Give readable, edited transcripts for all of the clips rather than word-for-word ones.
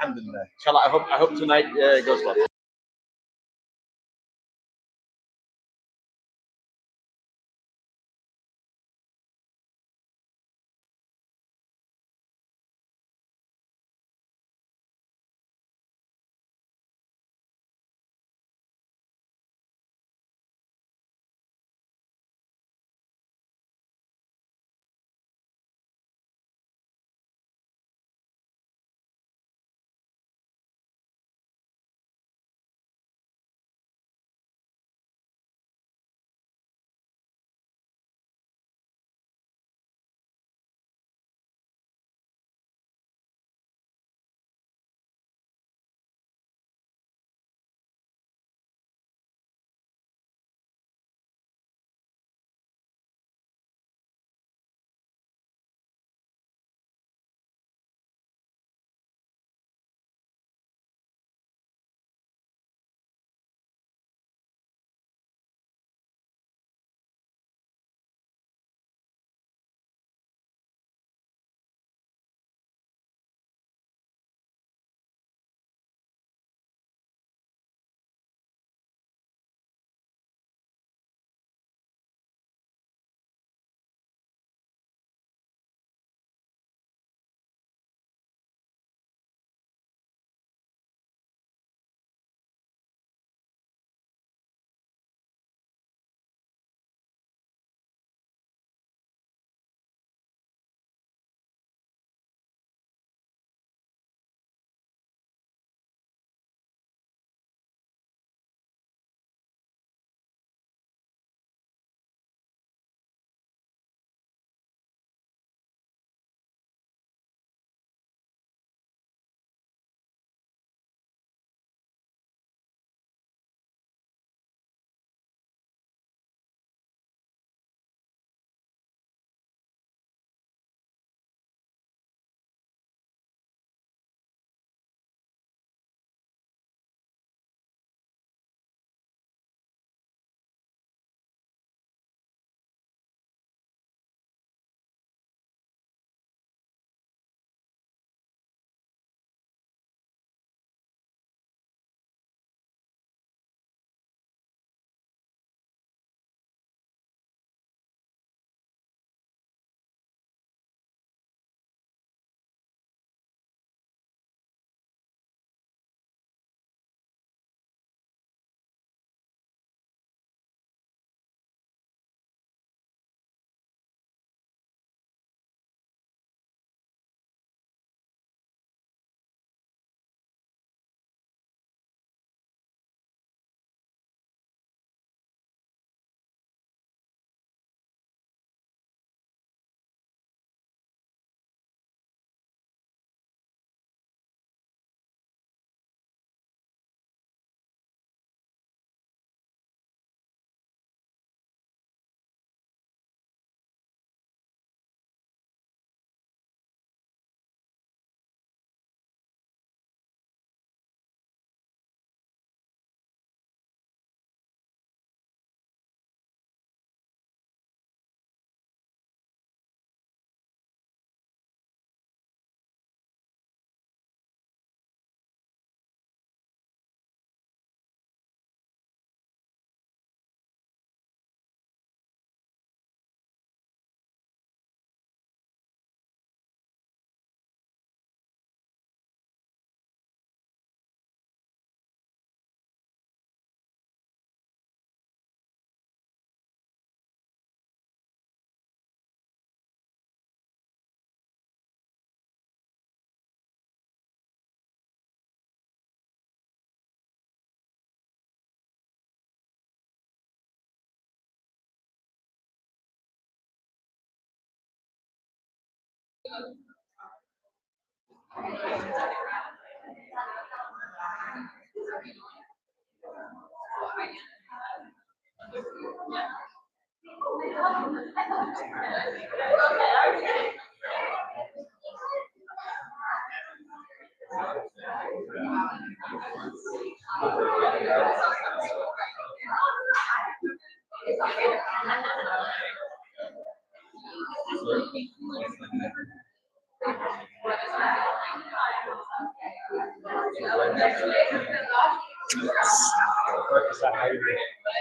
Alhamdulillah. Inshallah, I hope tonight goes well.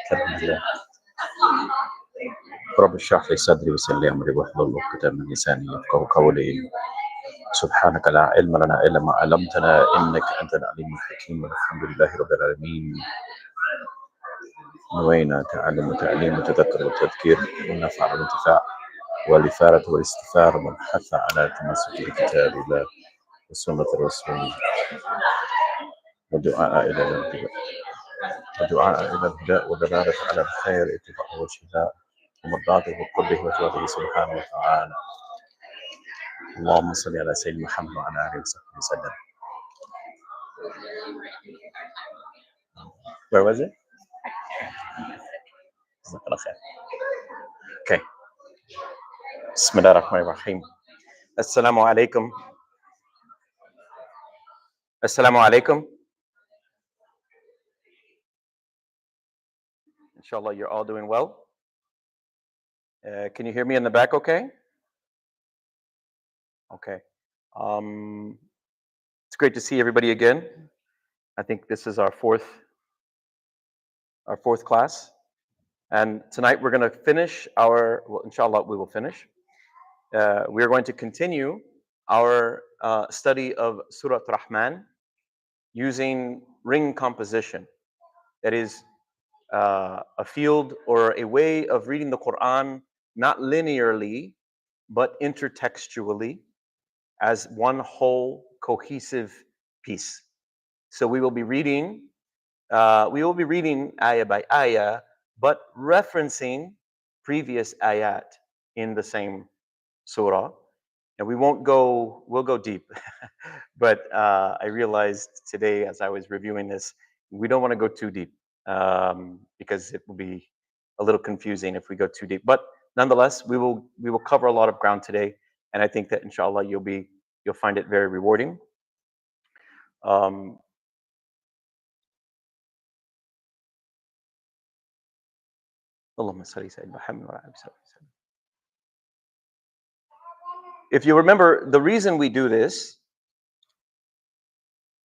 كرم الله. رب اشرح لي صدري ويسر لي امري واحلل عقدة من لساني يفقهوا قولي. سبحانك لا علم لنا الا ما علمتنا انك انت العليم الحكيم والحمد لله رب العالمين. نوينا تعلم وتعليم وتذكر وتذكير والنفع والانتفاع والإفادة والاستفادة والحث على تمسك بكتاب الله وسنة الرسول والدعاء إلى الهدى والدلالة على الخير اتباع وجه الله ومرضاته وقربه وجوده سبحانه وتعالى. اللهم صل على سيدنا محمد وعلى آله وصحبه وسلم. Where was it? Okay. بسم الله الرحمن الرحيم. السلام عليكم. السلام عليكم. Inshallah, you're all doing well. Can you hear me in the back okay? Okay. It's great to see everybody again. I think this is our fourth class. And tonight we're going to finish well, inshallah, we will finish. We are going to continue our study of Surah Rahman using ring composition. That is a field or a way of reading the Qur'an not linearly, but intertextually as one whole cohesive piece. So we will be reading ayah by ayah, but referencing previous ayat in the same surah. And we'll go deep. But I realized today as I was reviewing this, we don't want to go too deep because it will be a little confusing if we go too deep. But nonetheless, we will cover a lot of ground today. And I think that inshallah you'll find it very rewarding. If you remember, the reason we do this,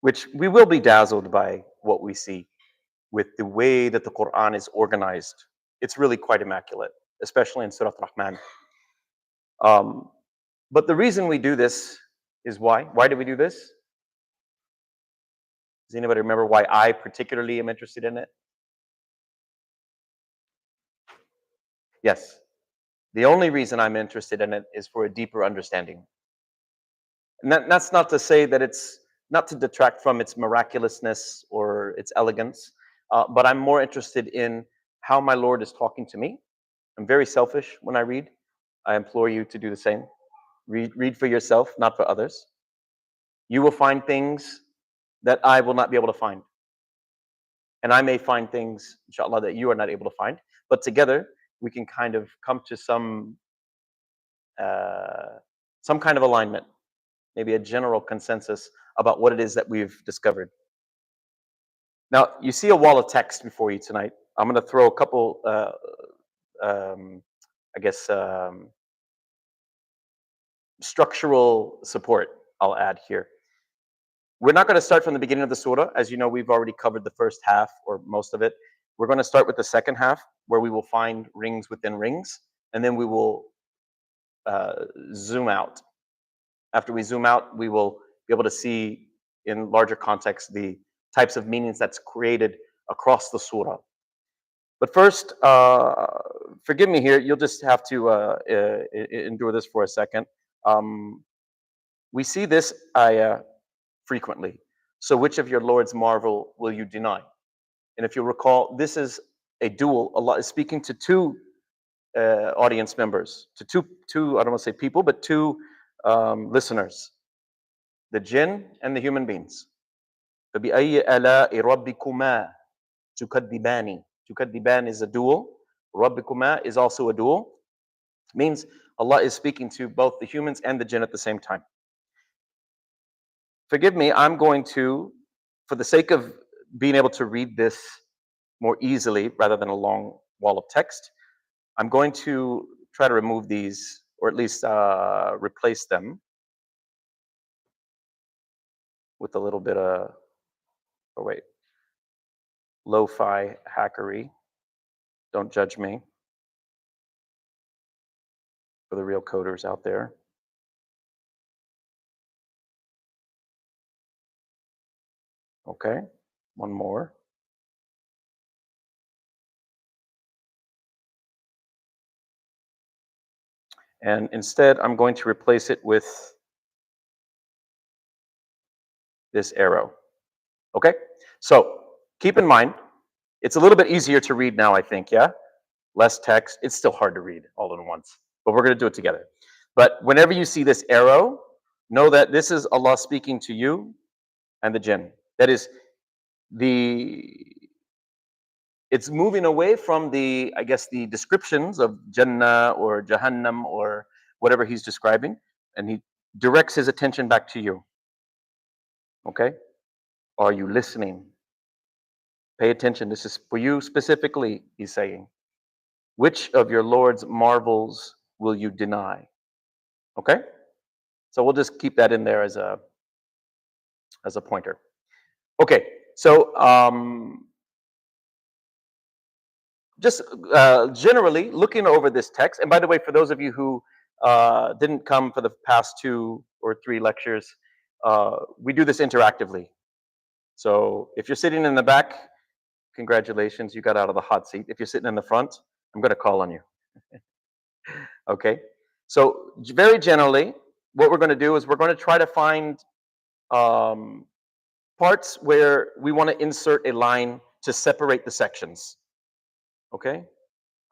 which we will be dazzled by what we see with the way that the Qur'an is organized. It's really quite immaculate, especially in Surah Rahman. But the reason we do this is why? Why do we do this? Does anybody remember why I particularly am interested in it? Yes. The only reason I'm interested in it is for a deeper understanding. And that's not to say that it's not to detract from its miraculousness or its elegance, but I'm more interested in how my Lord is talking to me. I'm very selfish when I read. I implore you to do the same. Read for yourself, not for others. You will find things that I will not be able to find. And I may find things, inshallah, that you are not able to find. But together, we can kind of come to some kind of alignment, maybe a general consensus about what it is that we've discovered. Now, you see a wall of text before you tonight. I'm going to throw a couple, structural support I'll add here. We're not going to start from the beginning of the surah. As you know, we've already covered the first half or most of it. We're going to start with the second half, where we will find rings within rings, and then we will zoom out. After we zoom out, we will be able to see in larger context the types of meanings that's created across the surah. But first, forgive me here, you'll just have to endure this for a second. We see this ayah frequently. So which of your Lord's marvel will you deny? And if you recall, this is a dual. Allah is speaking to two audience members, to two I don't want to say people, but two listeners, the jinn and the human beings. فَبِأَيِّ آلَاءِ رَبِّكُمَا تُكَذِّبَانِ. Tukadiban is a dual. Rabbikuma is also a dual. Means Allah is speaking to both the humans and the jinn at the same time. Forgive me, I'm going to, for the sake of being able to read this more easily rather than a long wall of text, I'm going to try to remove these, or at least replace them with a little bit of Oh, wait. Lo-fi hackery. Don't judge me for the real coders out there. Okay. One more. And instead, I'm going to replace it with this arrow. Okay? So keep in mind, it's a little bit easier to read now, I think, yeah? Less text. It's still hard to read all at once, but we're going to do it together. But whenever you see this arrow, know that this is Allah speaking to you and the jinn. That is, it's moving away from the, I guess, the descriptions of Jannah or Jahannam or whatever he's describing, and he directs his attention back to you. Okay? Are you listening? Pay attention. This is for you specifically, he's saying. Which of your Lord's marvels will you deny? Okay? So we'll just keep that in there as a pointer. Okay, so just generally looking over this text, and by the way, for those of you who didn't come for the past 2 or 3 lectures, we do this interactively. So if you're sitting in the back, congratulations, you got out of the hot seat. If you're sitting in the front, I'm going to call on you. Okay? So very generally, what we're going to do is we're going to try to find parts where we want to insert a line to separate the sections. Okay?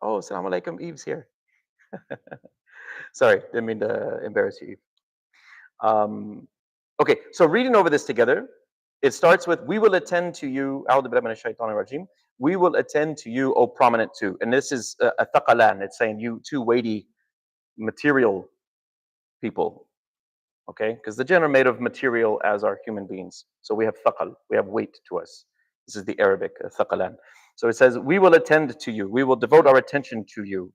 Oh, assalamu alaikum, Eve's here. Sorry, didn't mean to embarrass you, Eve. Okay, so reading over this together, it starts with, we will attend to you, a'udhu billahi minash shaitanir rajim. We will attend to you, O prominent two. And this is a thaqalan. It's saying you two weighty material people. Okay, because the jinn are made of material as are human beings. So we have thaqal, we have weight to us. This is the Arabic, thaqalan. So it says, we will attend to you. We will devote our attention to you,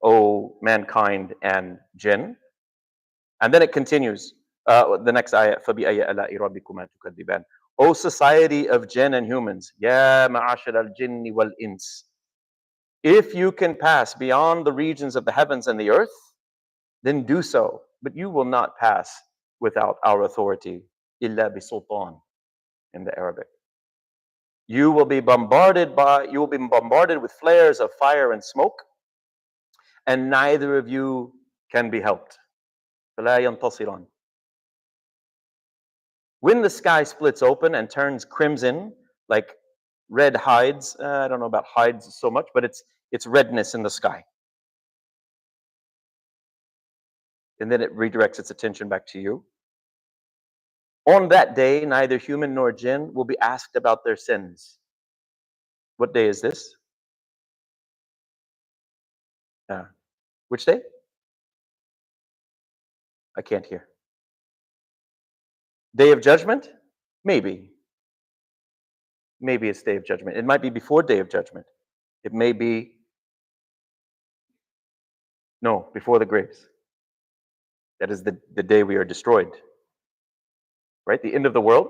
O mankind and jinn. And then it continues. The next ayah, فَبِأَيَّ آلَاءِ رَبِّكُمَا تُكَذِّبَانِ. O society of jinn and humans, يَا مَعَاشِرَ الْجِنِّ وَالْإِنسِ. If you can pass beyond the regions of the heavens and the earth, then do so. But you will not pass without our authority. إِلَّا بِسُلْطَانٍ in the Arabic. You will be bombarded with flares of fire and smoke, and neither of you can be helped. فَلَا يَنْتَصِرَانِ. When the sky splits open and turns crimson, like red hides, I don't know about hides so much, but it's redness in the sky. And then it redirects its attention back to you. On that day, neither human nor jinn will be asked about their sins. What day is this? Which day? I can't hear. Day of Judgment? Maybe. Maybe it's Day of Judgment. It might be before Day of Judgment. It may be, no, before the graves. That is the day we are destroyed. Right? The end of the world.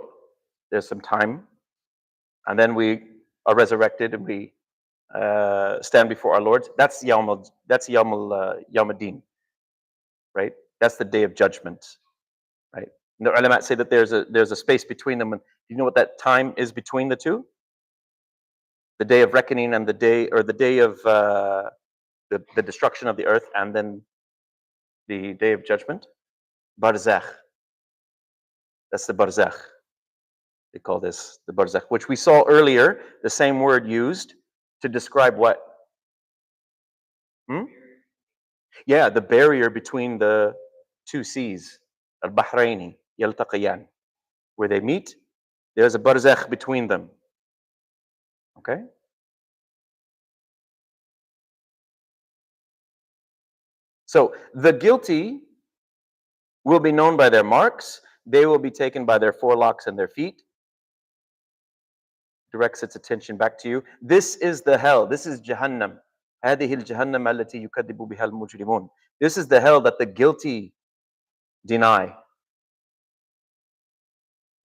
There's some time. And then we are resurrected and we stand before our Lord. That's Yawm al-Din. Right? That's the Day of Judgment. Right? And the ulama say that there's a space between them. And you know what that time is between the two? The day of reckoning and the day of the destruction of the earth, and then the day of judgment. Barzakh. That's the barzakh. They call this the barzakh, which we saw earlier, the same word used to describe what? Yeah, the barrier between the two seas. Al-Bahraini, yaltaqiyan. Where they meet, there's a barzakh between them. Okay? So the guilty will be known by their marks. They will be taken by their forelocks and their feet. Directs its attention back to you. This is the hell. This is Jahannam. هذه الجهنم التي يكذب بها المجرمون. This is the hell that the guilty deny.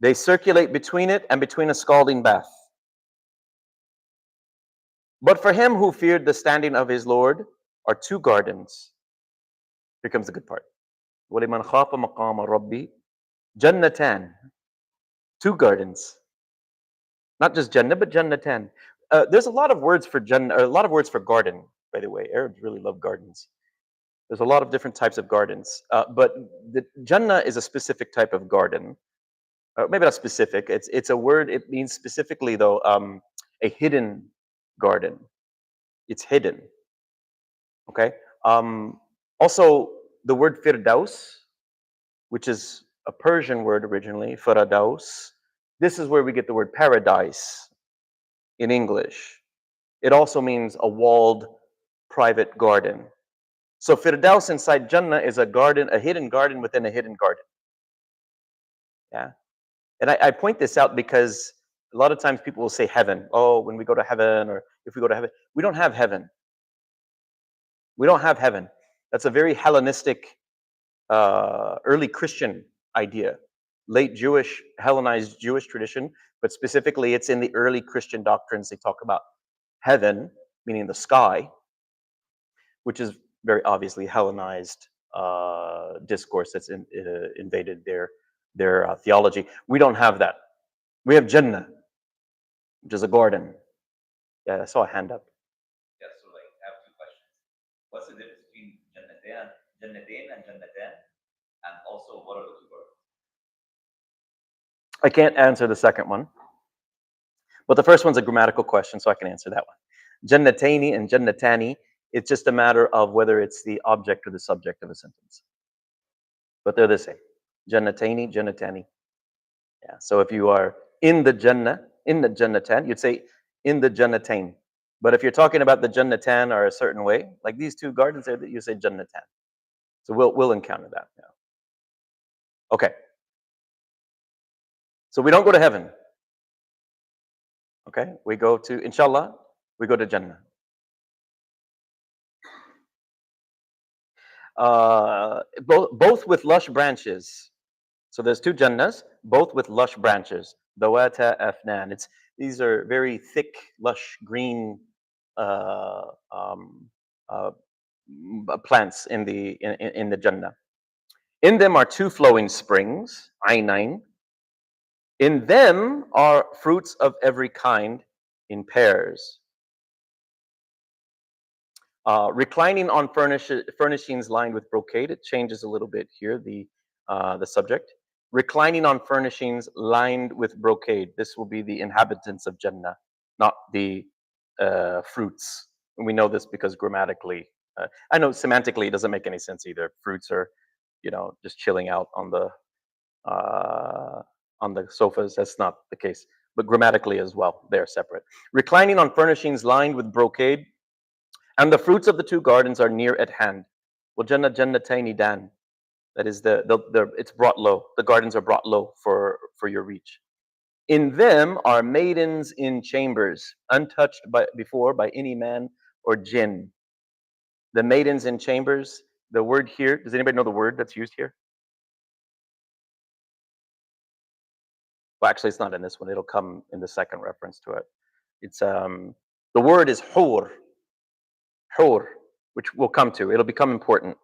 They circulate between it and between a scalding bath. But for him who feared the standing of his Lord are two gardens. Here comes the good part. وَلِمَنْ خَافَ مَقَامَ رَبِّي جَنَّتَانِ. Two gardens. Not just Jannah, but Jannatan. There's a lot of words for Jannah, a lot of words for garden, by the way. Arabs really love gardens. There's a lot of different types of gardens. But the Jannah is a specific type of garden. Maybe not specific. It's a word, it means specifically, though, a hidden garden. It's hidden. Okay? Also, the word firdaus, which is a Persian word originally, firadaus. This is where we get the word paradise in English. It also means a walled private garden. So firdaus inside Jannah is a garden, a hidden garden within a hidden garden. Yeah. And I point this out because a lot of times people will say heaven. Oh, when we go to heaven, or if we go to heaven. We don't have heaven. We don't have heaven. That's a very Hellenistic, early Christian idea. Late Jewish, Hellenized Jewish tradition, but specifically it's in the early Christian doctrines. They talk about heaven, meaning the sky, which is very obviously Hellenized discourse that's invaded their theology. We don't have that. We have Jannah, which is a garden. Yeah, I saw a hand up. Yeah, so like I have two questions. What's the difference between Jannatain and Jannatan? And also, what are the two words? I can't answer the second one, but the first one's a grammatical question, so I can answer that one. Jannataini and Jannatani, it's just a matter of whether it's the object or the subject of a sentence. But they're the same. Jannataini, Jannatani. Yeah. So if you are in the Jannah, in the Jannatan, you'd say in the Jannatain. But if you're talking about the Jannatan are a certain way, like these two gardens there, that you say Jannatan. So we'll encounter that. Yeah. Okay. So we don't go to heaven. Okay. We go to, inshallah, we go to Jannah. Both with lush branches. So there's two Jannahs, both with lush branches. Dawata afnan. These are very thick, lush green uh, um, uh, plants in the Jannah. In them are two flowing springs, aynain. In them are fruits of every kind in pairs. Reclining on furnishings lined with brocade. It changes a little bit here, the subject. Reclining on furnishings lined with brocade. This will be the inhabitants of Jannah, not the fruits. And we know this because grammatically, I know semantically it doesn't make any sense either. Fruits are, just chilling out on the sofas. That's not the case. But grammatically as well, they are separate. Reclining on furnishings lined with brocade. And the fruits of the two gardens are near at hand. Well, Jannah Jannataini dan. That is it's brought low. The gardens are brought low for your reach. In them are maidens in chambers, untouched before by any man or jinn. The maidens in chambers, the word here, does anybody know the word that's used here? Well, actually, it's not in this one. It'll come in the second reference to it. It's the word is hur, which we'll come to. It'll become important.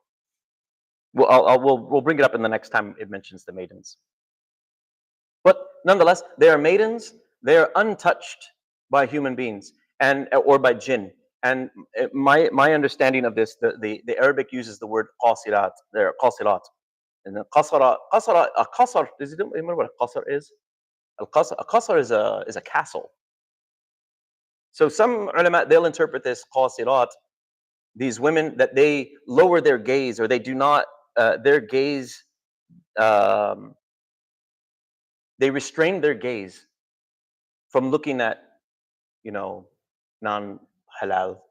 We'll bring it up in the next time it mentions the maidens. But nonetheless, they are maidens. They are untouched by human beings or by jinn. And my understanding of this, the Arabic uses the word qasirat. They're qasirat. And then qasara, a qasar. Does it remember what a qasar is? A qasar is a castle. So some ulama, they'll interpret this qasirat, these women, that they lower their gaze, or they do not, their gaze, they restrain their gaze from looking at, non-halal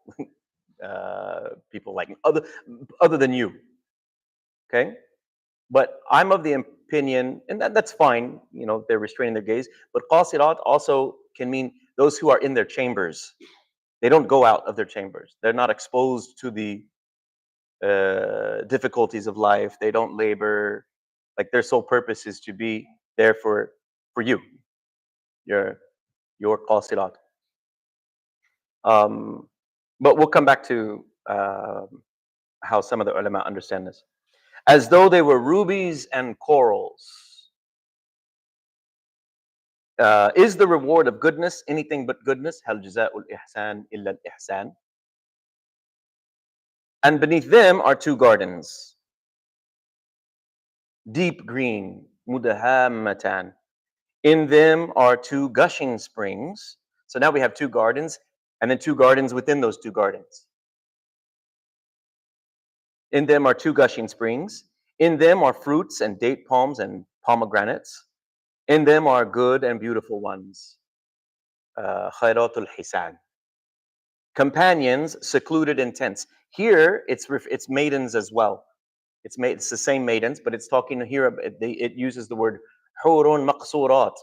people, like other than you. Okay? But I'm of the opinion, and that's fine, they're restraining their gaze, but qasirat also can mean those who are in their chambers. They don't go out of their chambers. They're not exposed to the difficulties of life. They don't labor. Like their sole purpose is to be there for for you, your qasirat. But we'll come back to how some of the ulama understand this. As though they were rubies and corals. Is the reward of goodness anything but goodness? Hal jaza'ul ihsan illa al-ihsan. And beneath them are two gardens, deep green, mudahammatan. In them are two gushing springs. So now we have two gardens, and then two gardens within those two gardens. In them are two gushing springs. In them are fruits and date palms and pomegranates. In them are good and beautiful ones. Khayratul hisan. Companions secluded in tents. Here it's maidens as well. It's the same maidens, but it's talking here. It uses the word hurun maqsurat.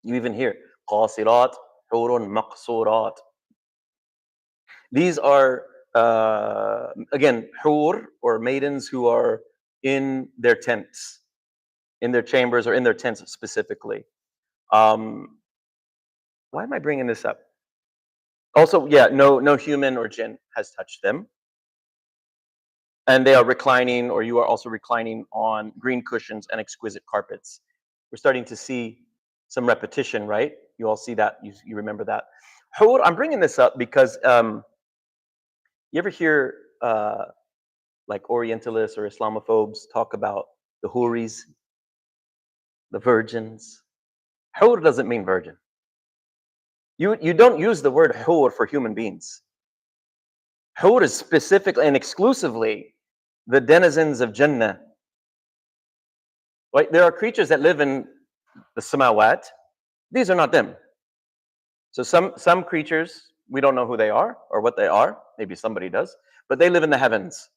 You even hear qasirat, hurun maqsurat. These are again hur, or maidens who are in their tents, in their chambers, or in their tents specifically. Why am I bringing this up? Also, yeah, no human or jinn has touched them. And they are reclining, or you are also reclining on green cushions and exquisite carpets. We're starting to see some repetition, right? You all see that, you remember that. Hur, I'm bringing this up because you ever hear like Orientalists or Islamophobes talk about the huris, the virgins? Hur doesn't mean virgin. You don't use the word hur for human beings. Hur is specifically and exclusively the denizens of Jannah. Right? There are creatures that live in the samawat. These are not them. So some creatures, we don't know who they are or what they are. Maybe somebody does. But they live in the heavens.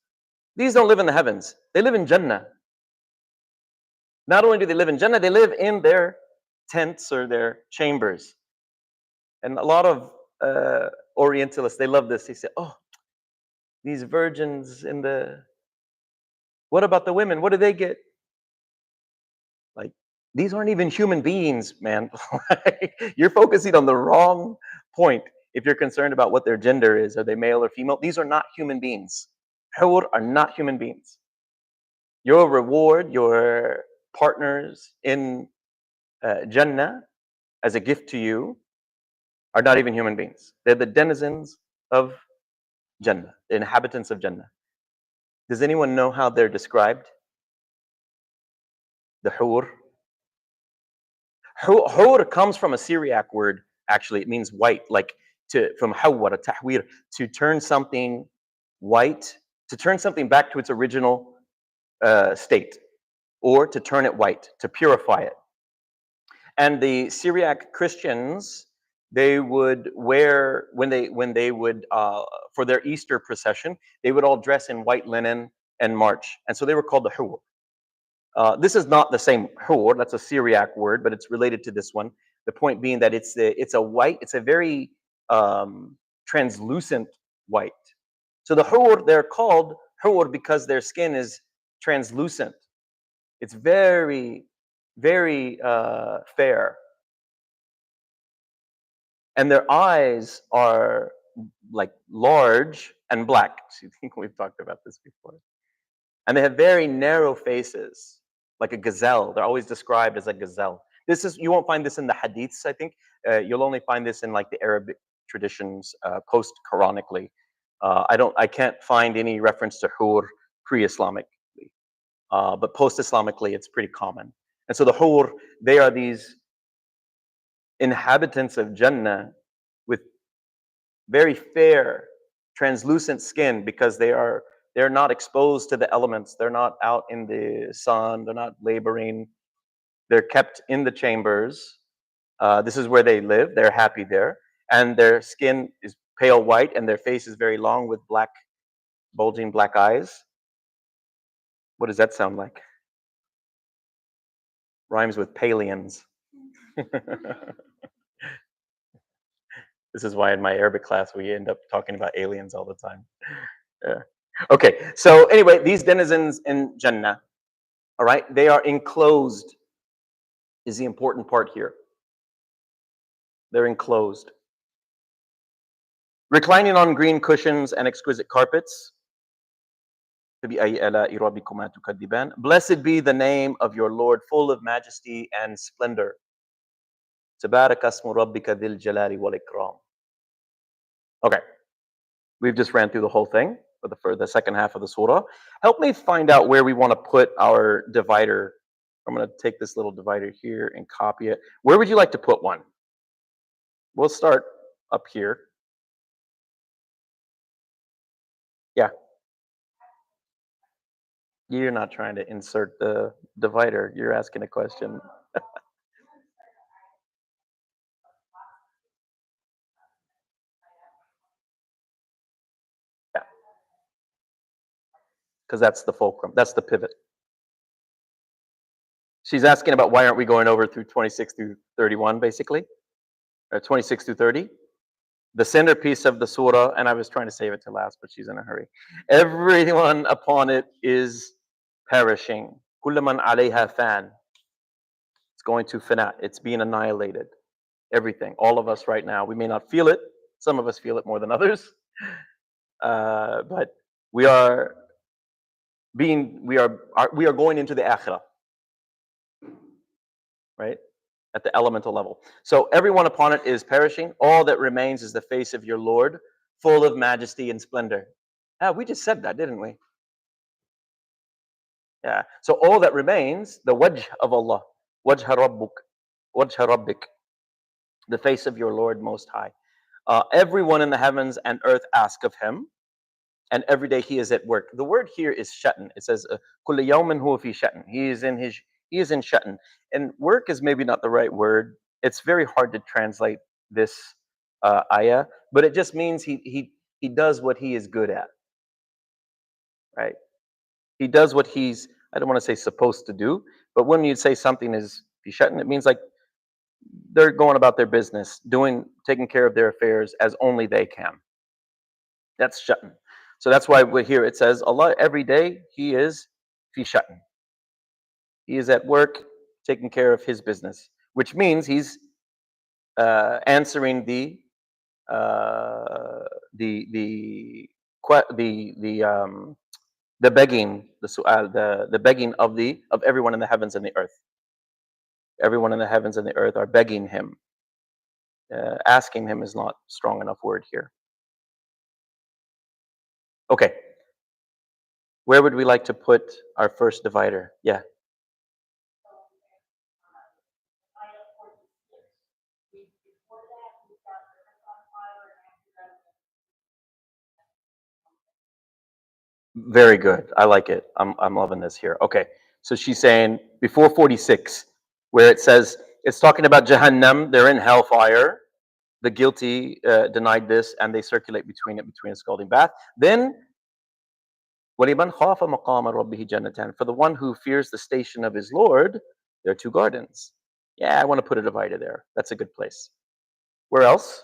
These don't live in the heavens. They live in Jannah. Not only do they live in Jannah, they live in their tents or their chambers. And a lot of Orientalists, they love this. They say, oh, these virgins in the... What about the women? What do they get? Like, these aren't even human beings, man. You're focusing on the wrong point if you're concerned about what their gender is. Are they male or female? These are not human beings. Hur are not human beings. Your reward, your partners in Jannah as a gift to you are not even human beings. They're the denizens of Jannah, the inhabitants of Jannah. Does anyone know how they're described? The hur. Hur comes from a Syriac word. Actually, it means white, like from hawwara, tahwir, to turn something white, to turn something back to its original state, or to turn it white, to purify it. And the Syriac Christians, they would wear, when they would for their Easter procession, they would all dress in white linen and march, and so they were called the hur. This is not the same hur, that's a Syriac word, but it's related to this one. The point being that it's a very translucent white. So the hur, they're called hur because their skin is translucent. It's very, very fair. And their eyes are like large and black. I think we've talked about this before. And they have very narrow faces, like a gazelle. They're always described as a gazelle. You won't find this in the hadiths, I think. You'll only find this in like the Arabic traditions, post-Quranically. I can't find any reference to hur pre-Islamically. But post-Islamically, it's pretty common. And so the hur, they are these inhabitants of Jannah with very fair, translucent skin, because they're not exposed to the elements. They're not out in the sun. They're not laboring. They're kept in the chambers. This is where they live. They're happy there. And their skin is pale white, and their face is very long with black, bulging black eyes. What does that sound like? Rhymes with palians. This is why in my Arabic class we end up talking about aliens all the time. Yeah. Okay, so anyway, these denizens in Jannah, all right, they are enclosed is the important part here. They're enclosed. Reclining on green cushions and exquisite carpets. Blessed be the name of your Lord, full of majesty and splendor. Okay, we've just ran through the whole thing for the second half of the surah. Help me find out where we want to put our divider. I'm going to take this little divider here and copy it. Where would you like to put one? We'll start up here. Yeah. You're not trying to insert the divider. You're asking a question. Yeah. Because that's the fulcrum. That's the pivot. She's asking about why aren't we going over through 26 through 31, basically? Or 26 through 30? The centerpiece of the surah, and I was trying to save it to last, but she's in a hurry. Everyone upon it is perishing. Kullaman alayha fan. It's going to fana. It's being annihilated. Everything. All of us right now. We may not feel it. Some of us feel it more than others. But we are going into the akhirah, right? At the elemental level. So everyone upon it is perishing. All that remains is the face of your Lord, full of majesty and splendor. We just said that, didn't we? Yeah. So all that remains, the wajh of Allah, wajha rabbik, the face of your Lord Most High. Everyone in the heavens and earth ask of Him, and every day He is at work. The word here is sha'n. It says, "Kulla yawmin huwa fi sha'n." He is in sha'n. And work is maybe not the right word. It's very hard to translate this ayah, but it just means he does what he is good at, right? He does what he's, I don't want to say supposed to do, but when you say something is fi sha'n, it means like they're going about their business, taking care of their affairs as only they can. That's sha'n. So that's why we're here. It says Allah every day He is fi sha'n. He is at work taking care of His business, which means He's answering the begging, the su'al, the begging of everyone in the heavens and the earth. Everyone in the heavens and the earth are begging Him. Asking Him is not strong enough word here. Okay. Where would we like to put our first divider? Yeah. Very good. I like it. I'm loving this here. Okay. So she's saying before 46, where it says it's talking about Jahannam, they're in hellfire. The guilty denied this, and they circulate between a scalding bath. Then وَلِمَنْ خَافَ مَقَامَ رَبِّهِ جَنَّتَانِ. For the one who fears the station of his Lord, there are two gardens. Yeah, I want to put a divider there. That's a good place. Where else?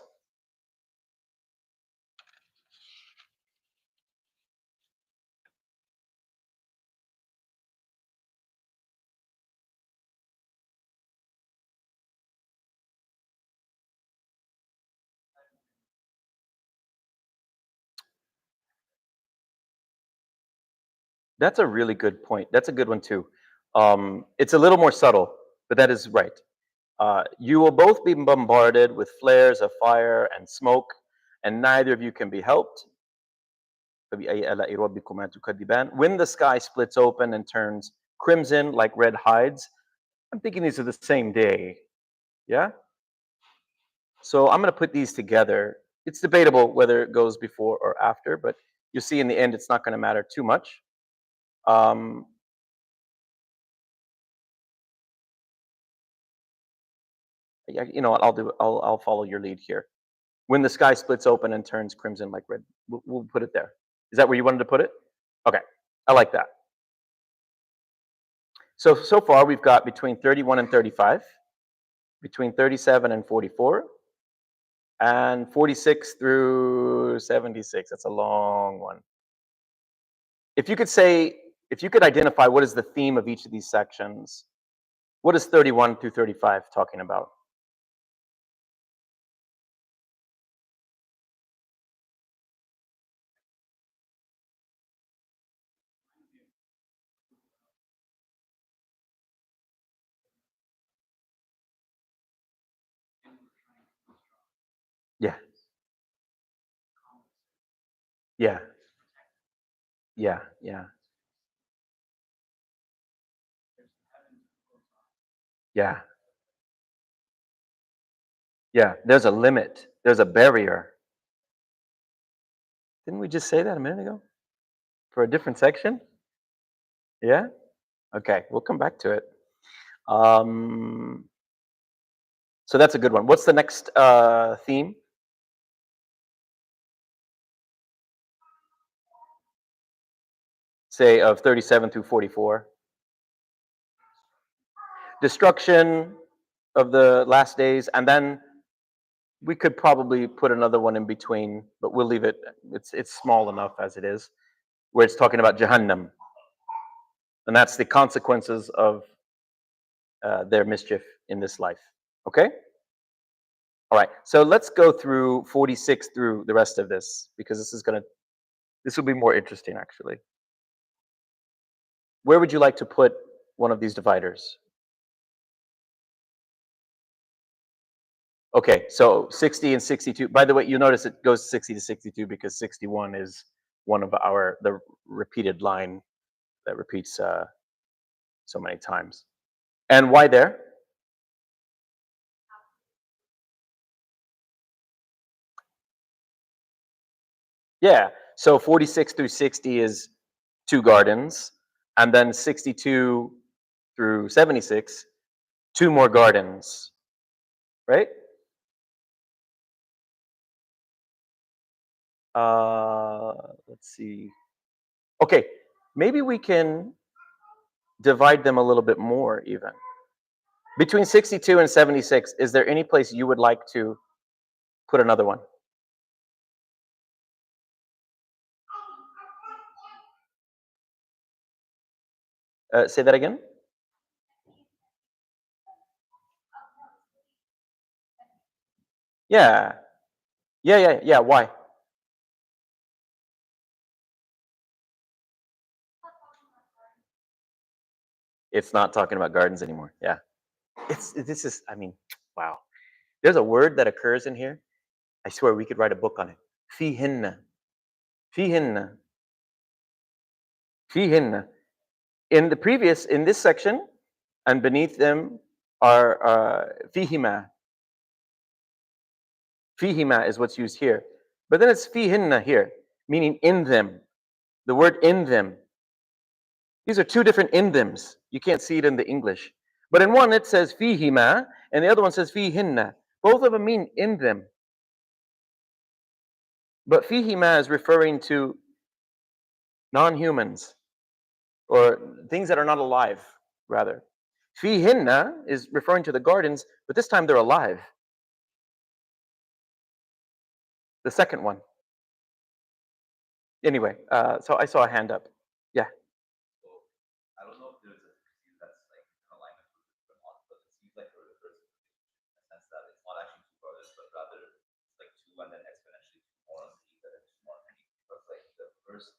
That's a really good point. That's a good one too. It's a little more subtle, but that is right. You will both be bombarded with flares of fire and smoke, and neither of you can be helped. When the sky splits open and turns crimson like red hides, I'm thinking these are the same day. Yeah? So I'm going to put these together. It's debatable whether it goes before or after, but you'll see in the end it's not going to matter too much. You know what? I'll follow your lead here. When the sky splits open and turns crimson like red, we'll put it there. Is that where you wanted to put it? Okay, I like that. So far we've got between 31 and 35, between 37 and 44, and 46 through 76. That's a long one. If you could identify what is the theme of each of these sections, What is 31 through 35 talking about? Yeah. Yeah. Yeah. Yeah. Yeah. Yeah. There's a limit. There's a barrier. Didn't we just say that a minute ago? For a different section? Yeah? Okay, we'll come back to it. Um, so that's a good one. What's the next theme? Say of 37 through 44. Destruction of the last days, and then we could probably put another one in between, but we'll leave it. It's small enough as it is, where it's talking about Jahannam, and that's the consequences of their mischief in this life. Okay. All right. So let's go through 46 through the rest of this, because this will be more interesting actually. Where would you like to put one of these dividers? Okay, so 60 and 62. By the way, you notice it goes 60 to 62 because 61 is one of the repeated line that repeats so many times. And why there? Yeah, so 46 through 60 is 2 gardens, and then 62 through 76, 2 more gardens, right? Let's see. Okay, maybe we can divide them a little bit more even. Between 62 and 76, is there any place you would like to put another one? Say that again? Yeah. Yeah. Why? It's not talking about gardens anymore. Yeah. This is, I mean, wow. There's a word that occurs in here. I swear we could write a book on it. Fihinna. Fihinna. Fihinna. In this section, and beneath them are fihima. Fihima is what's used here. But then it's fihinna here, meaning in them. The word in them. These are two different in thems. You can't see it in the English. But in one it says fihima, and the other one says fihinna. Both of them mean in them. But fihima is referring to non-humans, or things that are not alive, rather. Fihinna is referring to the gardens, but this time they're alive. The second one. Anyway, so I saw a hand up. Yeah. So I don't know if there's a scene that's like in alignment with the Quran, but it seems like a recursive in the sense that it's not actually two brothers, but rather it's like two and then exponentially two more on the that it's more many. Because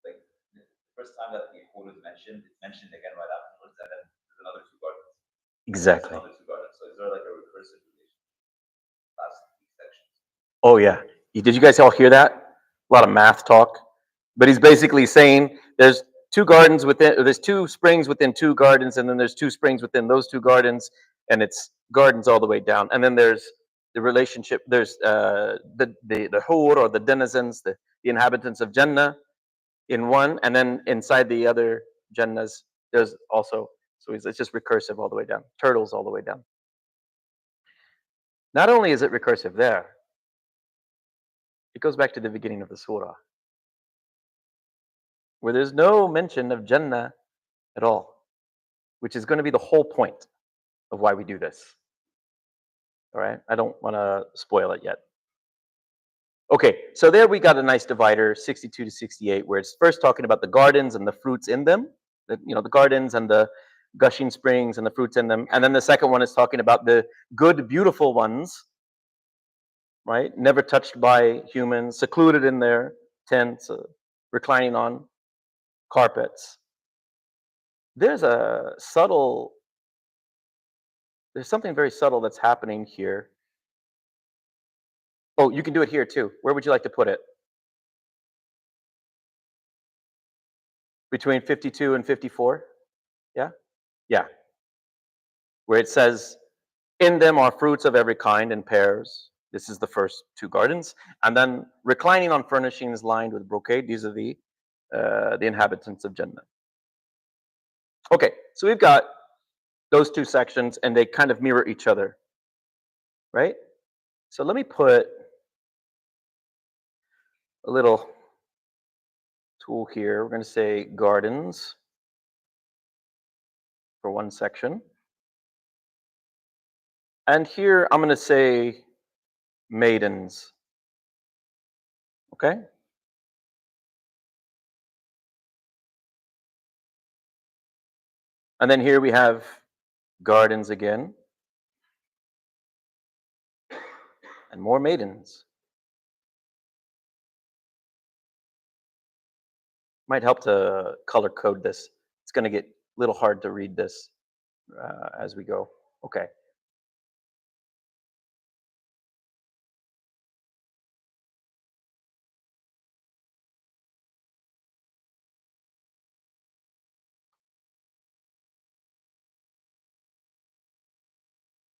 like the first time that the quote is mentioned, it's mentioned again right afterwards, and then there's another two gardens. Exactly. Another two gardens. So is there like a recursive relation past these sections? Oh yeah. Did you guys all hear that? A lot of math talk. But he's basically saying there's there's 2 springs within 2 gardens, and then there's 2 springs within those 2 gardens, and it's gardens all the way down. And then there's the relationship. There's the hur, or the denizens, the inhabitants of Jannah in one, and then inside the other Jannahs, there's also, so it's just recursive all the way down. Turtles all the way down. Not only is it recursive there, it goes back to the beginning of the surah, where there's no mention of Jannah at all, which is going to be the whole point of why we do this. All right, I don't want to spoil it yet. Okay, so there we got a nice divider, 62 to 68, where it's first talking about the gardens and the fruits in them, the gardens and the gushing springs and the fruits in them. And then the second one is talking about the good, beautiful ones, right? Never touched by humans, secluded in their tents, reclining on carpets. There's something very subtle that's happening here. Oh, you can do it here too. Where would you like to put it? Between 52 and 54? Yeah? Yeah. Where it says, in them are fruits of every kind in pairs. This is the first two gardens. And then reclining on furnishings lined with brocade. These are the inhabitants of Jannah. Okay, so we've got those two sections and they kind of mirror each other, right? So let me put a little tool here. We're going to say gardens for one section. And here I'm going to say maidens. Okay? And then here we have gardens again. And more maidens. Might help to color code this. It's going to get a little hard to read this as we go. Okay.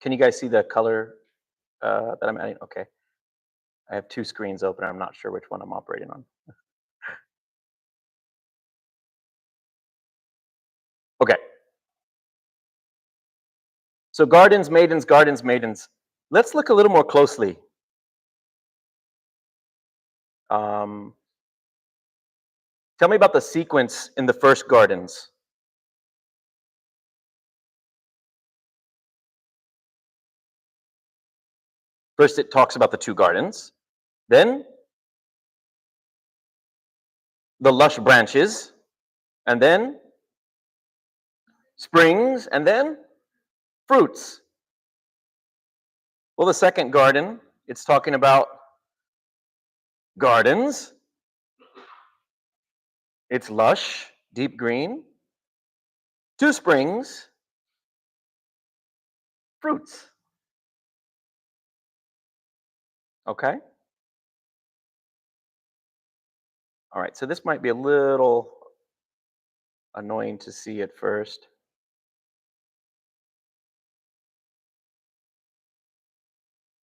Can you guys see the color that I'm adding? Okay. I have two screens open. I'm not sure which one I'm operating on. Okay. So gardens, maidens, gardens, maidens. Let's look a little more closely. Tell me about the sequence in the first gardens. First, it talks about the two gardens. Then, the lush branches. And then, springs. And then, fruits. Well, the second garden, it's talking about gardens. It's lush, deep green. Two springs. Fruits. Okay? All right, so this might be a little annoying to see at first.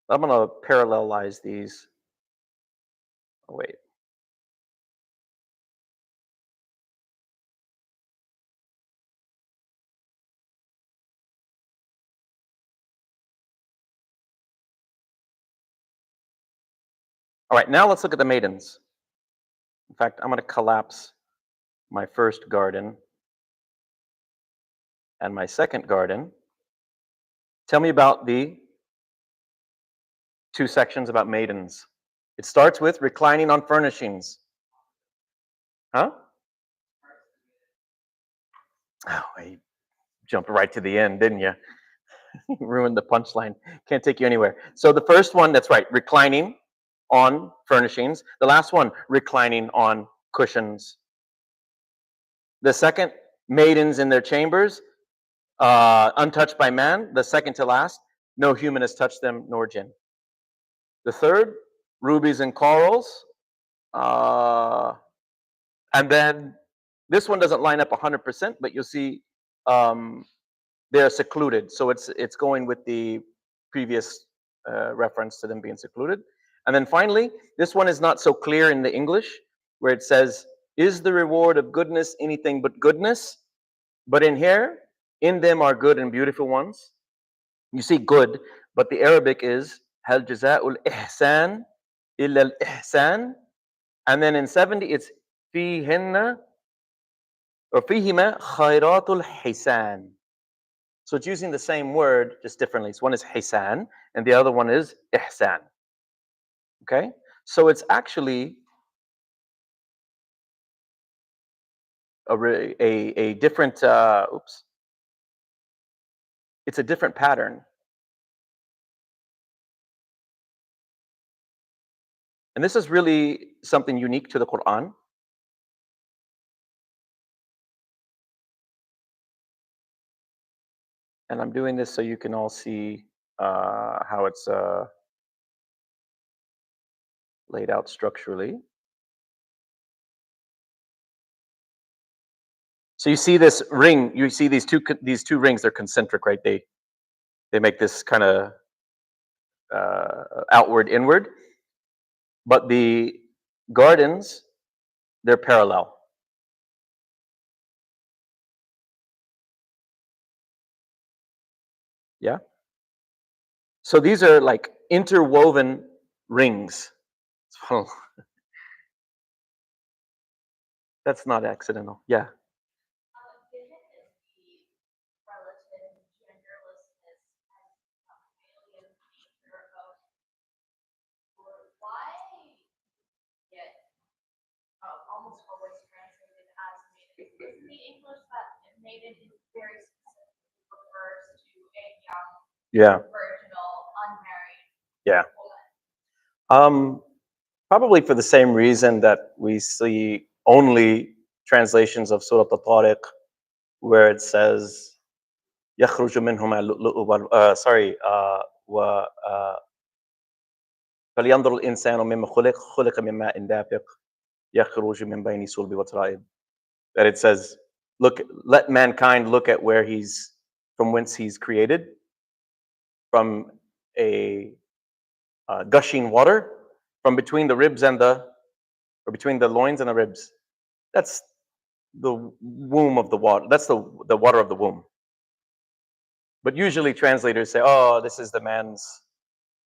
I'm going to parallelize these. Oh, wait. All right, now let's look at the maidens. In fact, I'm going to collapse my first garden and my second garden. Tell me about the two sections about maidens. It starts with reclining on furnishings. Huh? Oh, you jumped right to the end, didn't you? Ruined the punchline. Can't take you anywhere. So the first one, that's right, reclining on furnishings. The last one, reclining on cushions. The second, maidens in their chambers, untouched by man. The second to last, no human has touched them, nor jinn. The third, rubies and corals. And then this one doesn't line up 100%, but you'll see they're secluded. So it's going with the previous reference to them being secluded. And then finally, this one is not so clear in the English, where it says, is the reward of goodness anything but goodness? But in here, in them are good and beautiful ones. You see good, but the Arabic is hal jaza'ul ihsan illa al ihsan. And then in 70, it's fihinna or fihima khairatul hisan. So it's using the same word, just differently. So one is hisan, and the other one is ihsan. Okay? So it's actually a different, oops. It's a different pattern. And this is really something unique to the Quran. And I'm doing this so you can all see how it's laid out structurally. So you see this ring, you see these two rings, they're concentric, right? They make this kind of outward, inward. But the gardens, they're parallel. Yeah? So these are like interwoven rings. So that's not accidental. Yeah. Given is the relative genderlessness and alien nature of why get almost always translated as maiden? Because the English that maiden is very specific, refers to a young, Yeah. virginal, unmarried Yeah. woman. Probably for the same reason that we see only translations of Surah Al-Tariq where it says يخرج منهما اللؤلؤ sorry و فلينظر الإنسان مما خلق من ماء دافق يخرج من بين صلب وترائب. That it says, look, let mankind look at where he's from, whence he's created, from a gushing water from between the ribs and or between the loins and the ribs. That's the womb of the water. That's the water of the womb. But usually translators say, oh, this is the man's,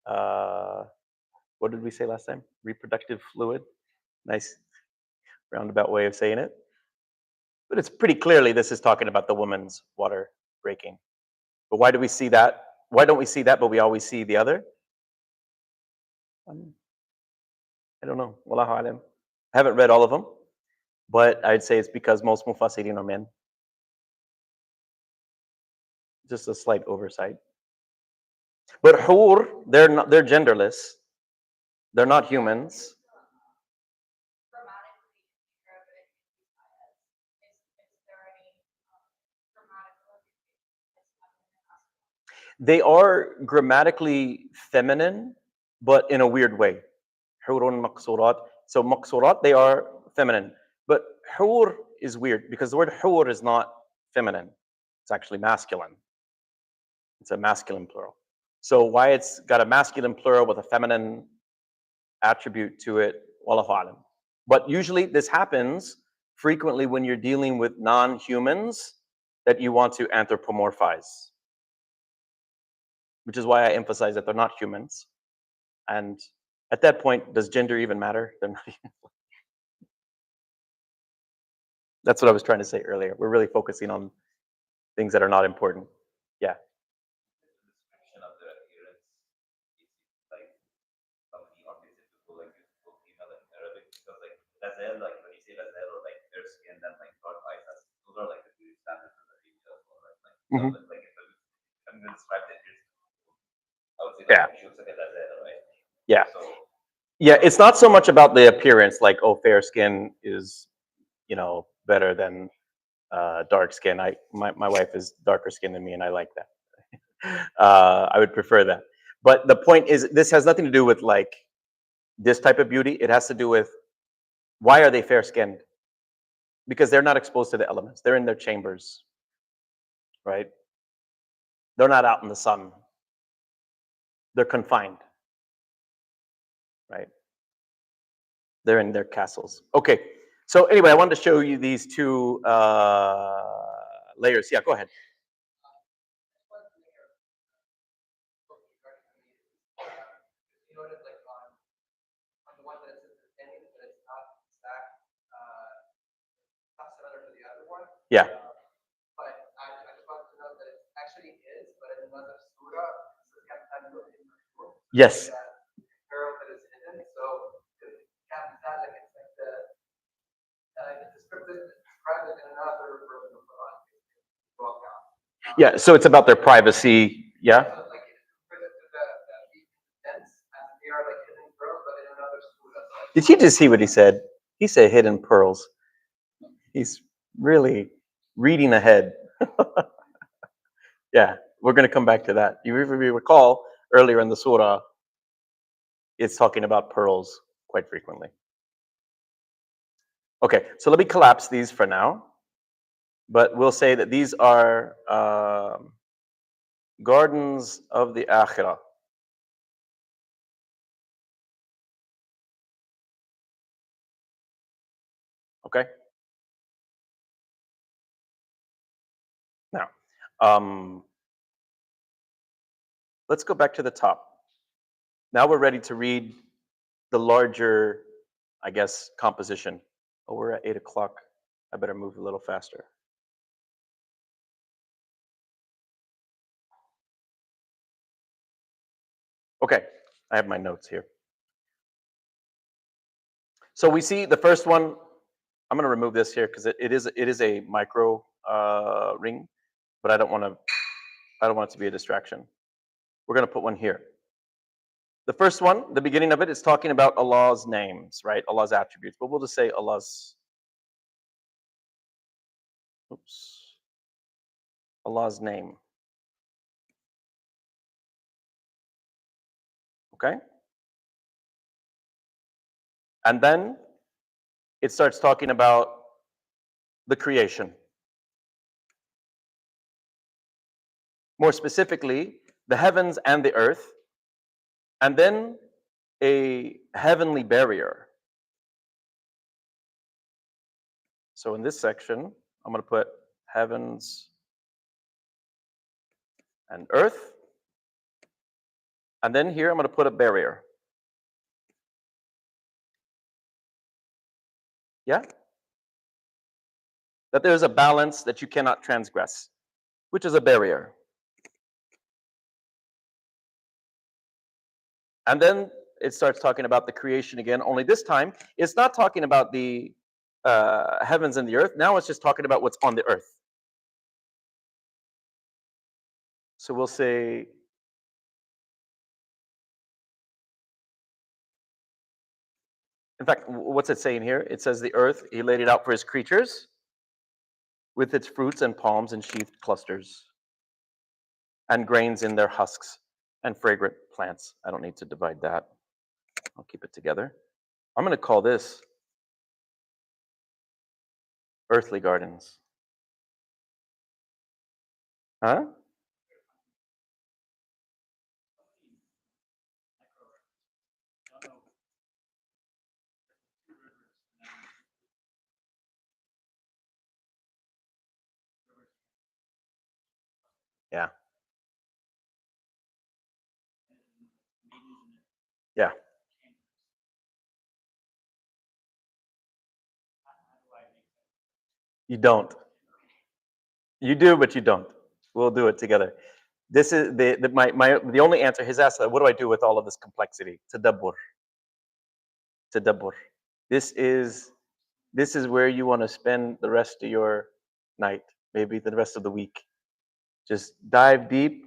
what did we say last time? Reproductive fluid. Nice roundabout way of saying it. But it's pretty clearly this is talking about the woman's water breaking. But why do we see that? Why don't we see that, but we always see the other? I don't know. Wallahu alam. I haven't read all of them, but I'd say it's because most mufassirin are men. Just a slight oversight. But hur, they're genderless. They're not humans. They are grammatically feminine, but in a weird way. Hurun maqsurat. So maqsurat, they are feminine. But hur is weird because the word hur is not feminine. It's actually masculine. It's a masculine plural. So why it's got a masculine plural with a feminine attribute to it, wallahu alam. But usually this happens frequently when you're dealing with non-humans that you want to anthropomorphize. Which is why I emphasize that they're not humans. And at that point, does gender even matter? They're not even. That's what I was trying to say earlier. We're really focusing on things that are not important. Yeah. Description of the appearance is like something archetypical, like beautiful female in Arabic, because like lazel, like when you say lazel or like fair skin, then like dark eyes, those are like the beauty standards of the region as well, right? Like, Mhm. like if I'm going to describe the appearance, I would say Yeah. like she looks like a lazel, right? Yeah. So Yeah, it's not so much about the appearance, like, oh, fair skin is, better than dark skin. My wife is darker skinned than me, and I like that. I would prefer that. But the point is, this has nothing to do with like this type of beauty. It has to do with why are they fair skinned? Because they're not exposed to the elements. They're in their chambers, right? They're not out in the sun. They're confined, right? They're in their castles. Okay. So anyway, I wanted to show you these two layers. Yeah, go ahead. You noted like on the one that it's ending, but it's not stacked, not similar to the other one. Yeah. But I just wanted to know that it actually is, but in another surah, so you have to look in the Yes. arrow that is hidden. So have that like it's like the it's described in another version of the Quran. Yeah, so it's about their privacy. Yeah. So, like, for the tense, and they are like hidden pearls, but in another surah. So, like, Did you just see what he said? He said hidden pearls. He's really reading ahead. Yeah, we're going to come back to that. You recall earlier in the surah, it's talking about pearls quite frequently. Okay, so let me collapse these for now. But we'll say that these are gardens of the akhirah. Okay? Now, let's go back to the top. Now we're ready to read the larger, I guess, composition. Oh, we're at 8 o'clock. I better move a little faster. Okay, I have my notes here. So we see the first one. I'm going to remove this here because it is a micro ring, but I don't want it to be a distraction. We're going to put one here. The first one, the beginning of it, is talking about Allah's names, right? Allah's attributes, but we'll just say Allah's name. Okay? And then it starts talking about the creation. More specifically, the heavens and the earth, and then a heavenly barrier. So in this section, I'm going to put heavens and earth. And then here, I'm going to put a barrier. Yeah? That there's a balance that you cannot transgress, which is a barrier. And then it starts talking about the creation again, only this time, it's not talking about the heavens and the earth. Now it's just talking about what's on the earth. So we'll say, in fact, what's it saying here? It says the earth, he laid it out for his creatures with its fruits and palms and sheathed clusters and grains in their husks and fragrant plants. I don't need to divide that. I'll keep it together. I'm going to call this earthly gardens. Huh? Yeah. Yeah. You don't. You do, but you don't. We'll do it together. This is the only answer. He's asked, what do I do with all of this complexity? Tadabbur. Tadabbur. This is where you want to spend the rest of your night, maybe the rest of the week. Just dive deep,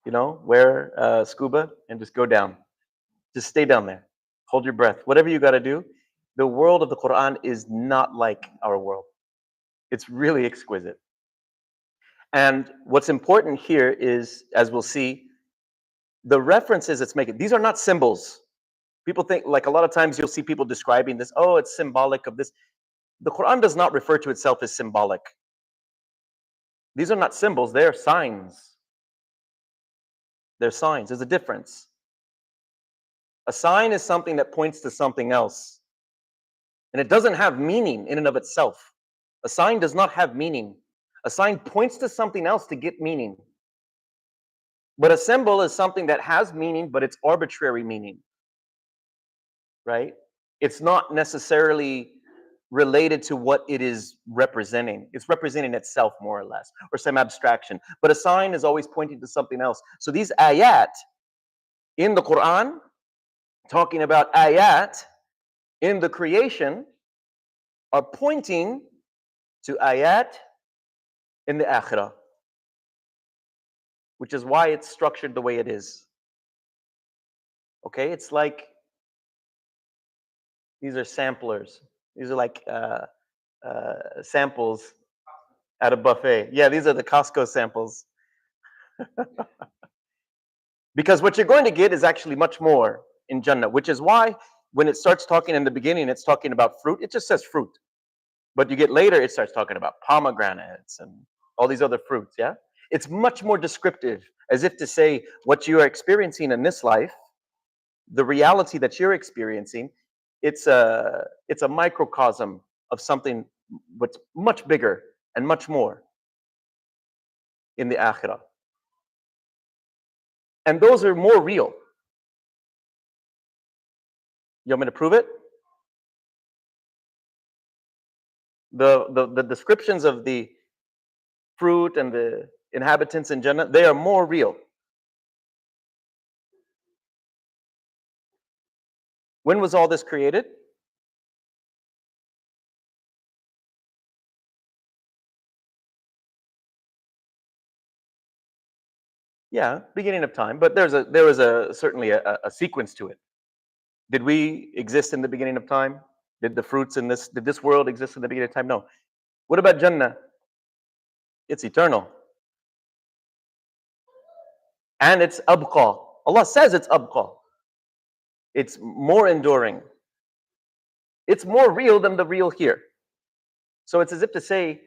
wear scuba and just go down. Just stay down there. Hold your breath. Whatever you got to do. The world of the Qur'an is not like our world. It's really exquisite. And what's important here is, as we'll see, the references it's making. These are not symbols. People think, like a lot of times you'll see people describing this, oh, it's symbolic of this. The Quran does not refer to itself as symbolic. These are not symbols, they're signs. They're signs. There's a difference. A sign is something that points to something else. And it doesn't have meaning in and of itself. A sign does not have meaning. A sign points to something else to get meaning. But a symbol is something that has meaning, but it's arbitrary meaning. Right? It's not necessarily related to what it is representing. It's representing itself more or less, or some abstraction. But a sign is always pointing to something else. So these ayat in the Quran, talking about ayat in the creation, are pointing to ayat in the akhirah. which is why it's structured the way it is. Okay, it's like these are samplers. These are like samples at a buffet. Yeah, these are the Costco samples. Because what you're going to get is actually much more in Jannah, which is why when it starts talking in the beginning, it's talking about fruit. It just says fruit. But you get later, it starts talking about pomegranates and all these other fruits, yeah? It's much more descriptive, as if to say what you are experiencing in this life, the reality that you're experiencing, it's a microcosm of something what's much bigger and much more in the akhirah. And those are more real. You want me to prove it? The descriptions of the fruit and the inhabitants in Jannah, they are more real. When was all this created? Yeah, beginning of time, but there was certainly a sequence to it. Did we exist in the beginning of time? Did this world exist in the beginning of time? No. What about Jannah? It's eternal. And it's abqa. Allah says it's abqa. It's more enduring. It's more real than the real here. So it's as if to say,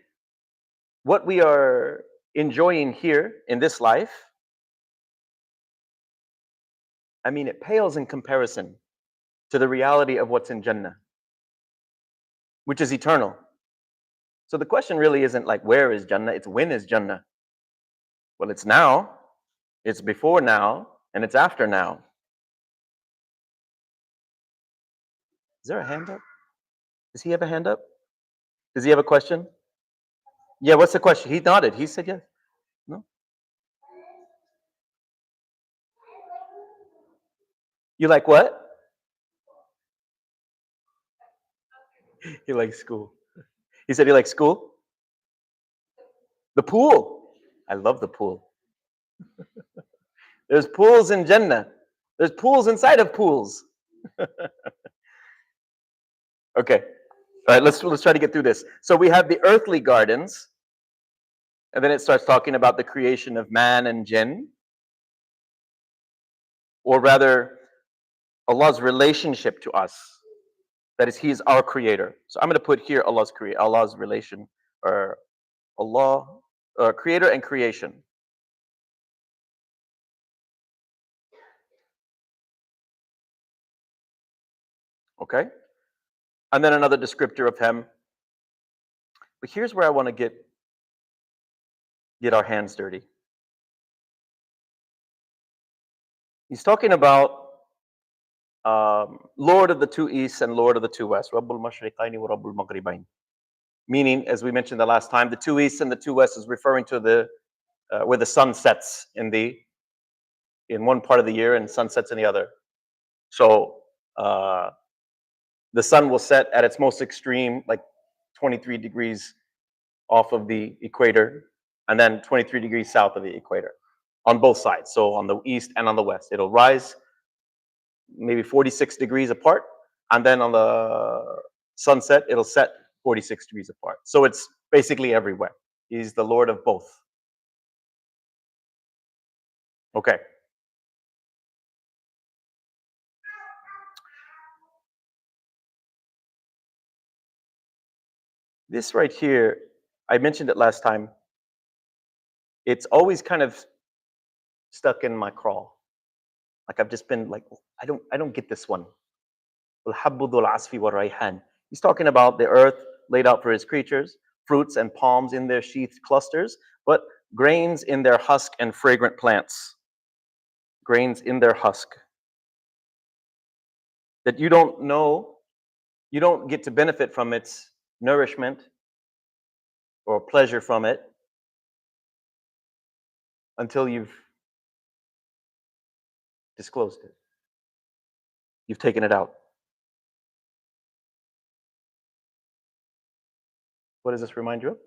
what we are enjoying here in this life, I mean, it pales in comparison to the reality of what's in Jannah, which is eternal. So the question really isn't like, where is Jannah? It's when is Jannah? Well, it's now, it's before now, and it's after now. Is there a hand up? Does he have a hand up? Does he have a question? Yeah, what's the question? He nodded. He said yes. No? You like what? He likes school. He said he likes school? The pool. I love the pool. There's pools in Jannah. There's pools inside of pools. Okay. All right, let's try to get through this. So we have the earthly gardens, and then it starts talking about the creation of man and jinn, or rather, Allah's relationship to us. That is, He is our creator. So I'm going to put here Allah's relation, or Allah, creator and creation. Okay? And then another descriptor of Him. But here's where I want to get our hands dirty. He's talking about Lord of the two easts and Lord of the two wests. Rabbul Mashriqaini wa Rabbul Maghribain. Meaning, as we mentioned the last time, the two east and the two west is referring to the where the sun sets in one part of the year and sun sets in the other. So the sun will set at its most extreme, like 23 degrees off of the equator, and then 23 degrees south of the equator on both sides. So on the east and on the west, it'll rise maybe 46 degrees apart, and then on the sunset, it'll set 46 degrees apart. So it's basically everywhere. He's the Lord of both. Okay. This right here, I mentioned it last time. It's always kind of stuck in my craw. Like I've just been like, I don't get this one. He's talking about the earth laid out for His creatures, fruits and palms in their sheathed clusters, but grains in their husk and fragrant plants. Grains in their husk. That you don't know, you don't get to benefit from its nourishment or pleasure from it until you've disclosed it. You've taken it out. What does this remind you of?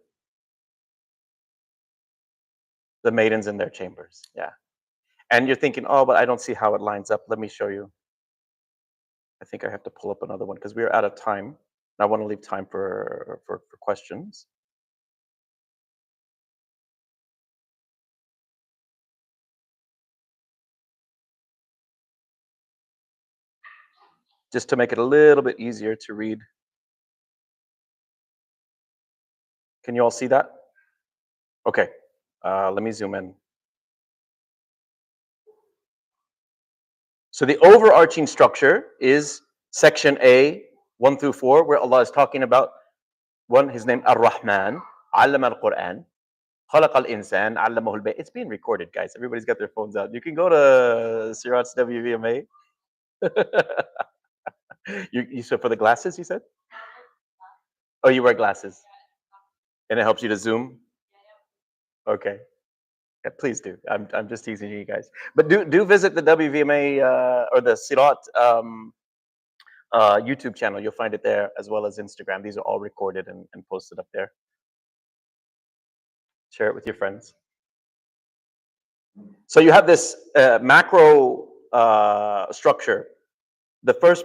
The maidens in their chambers. Yeah. And you're thinking, oh, but I don't see how it lines up. Let me show you. I think I have to pull up another one because we are out of time. I want to leave time for questions. Just to make it a little bit easier to read. Can you all see that? Okay. Let me zoom in. So the overarching structure is section A, 1 through 4, where Allah is talking about one, His name Ar-Rahman, Allama al-Qur'an, Khalaq al-Insan, Allamahu al-Bayan. It's being recorded, guys. Everybody's got their phones out. You can go to Siraat's WVMA. you said for the glasses, you said? Oh, you wear glasses. And it helps you to zoom? Okay. Yeah, please do. I'm just teasing you guys. But do visit the WVMA or the Siraat YouTube channel. You'll find it there, as well as Instagram. These are all recorded and posted up there. Share it with your friends. So you have this macro structure. The first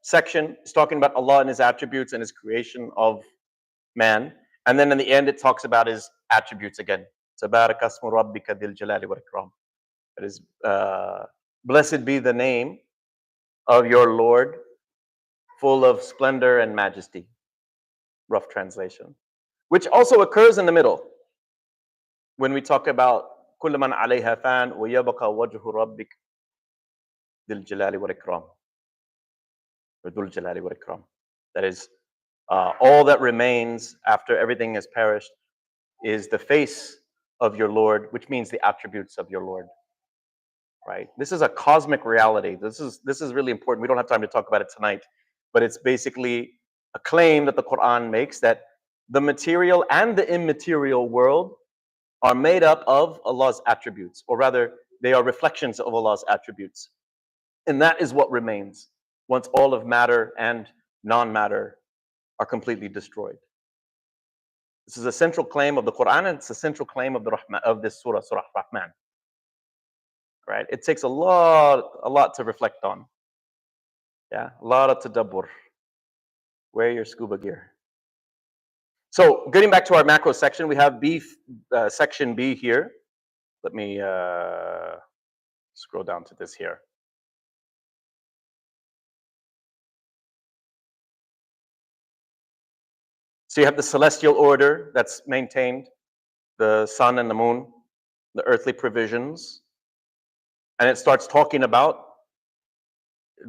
section is talking about Allah and His attributes and His creation of man. And then in the end, it talks about His attributes again. Tabarak asmu rabbika dhil jalali wal ikram. That is, blessed be the name of your Lord, full of splendor and majesty. Rough translation. Which also occurs in the middle when we talk about kullu man alayha fan wa yabqa wajhu rabbik dhil jalali wal ikram. Or dhul jalali wal ikram. That is, all that remains after everything has perished is the face of your Lord, which means the attributes of your Lord. Right? This is a cosmic reality. This is really important. We don't have time to talk about it tonight, but it's basically a claim that the Quran makes that the material and the immaterial world are made up of Allah's attributes, or rather, they are reflections of Allah's attributes. And that is what remains once all of matter and non-matter are completely destroyed. This is a central claim of the Quran, and it's a central claim of the Rahman, of this surah, Surah Rahman. Right? It takes a lot to reflect on. Yeah, a lot of tadabbur. Wear your scuba gear. So, getting back to our macro section, we have section B here. Let me scroll down to this here. So you have the celestial order that's maintained, the sun and the moon, the earthly provisions. And it starts talking about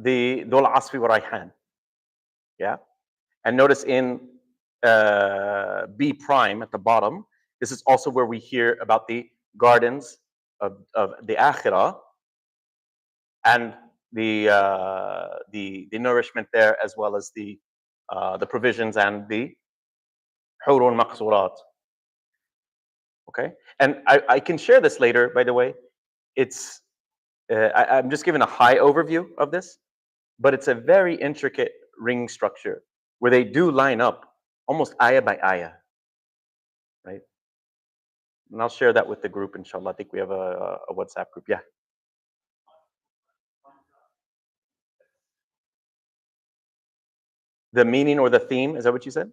the Dul Asfi wa Rayhan. Yeah? And notice in B prime at the bottom, this is also where we hear about the gardens of the Akhirah and the nourishment there, as well as the provisions and the Hurun Maqsurat. Okay? And I can share this later, by the way. It's I'm just giving a high overview of this, but it's a very intricate ring structure where they do line up almost ayah by ayah, right? And I'll share that with the group, inshallah. I think we have a WhatsApp group. Yeah. The meaning or the theme, is that what you said?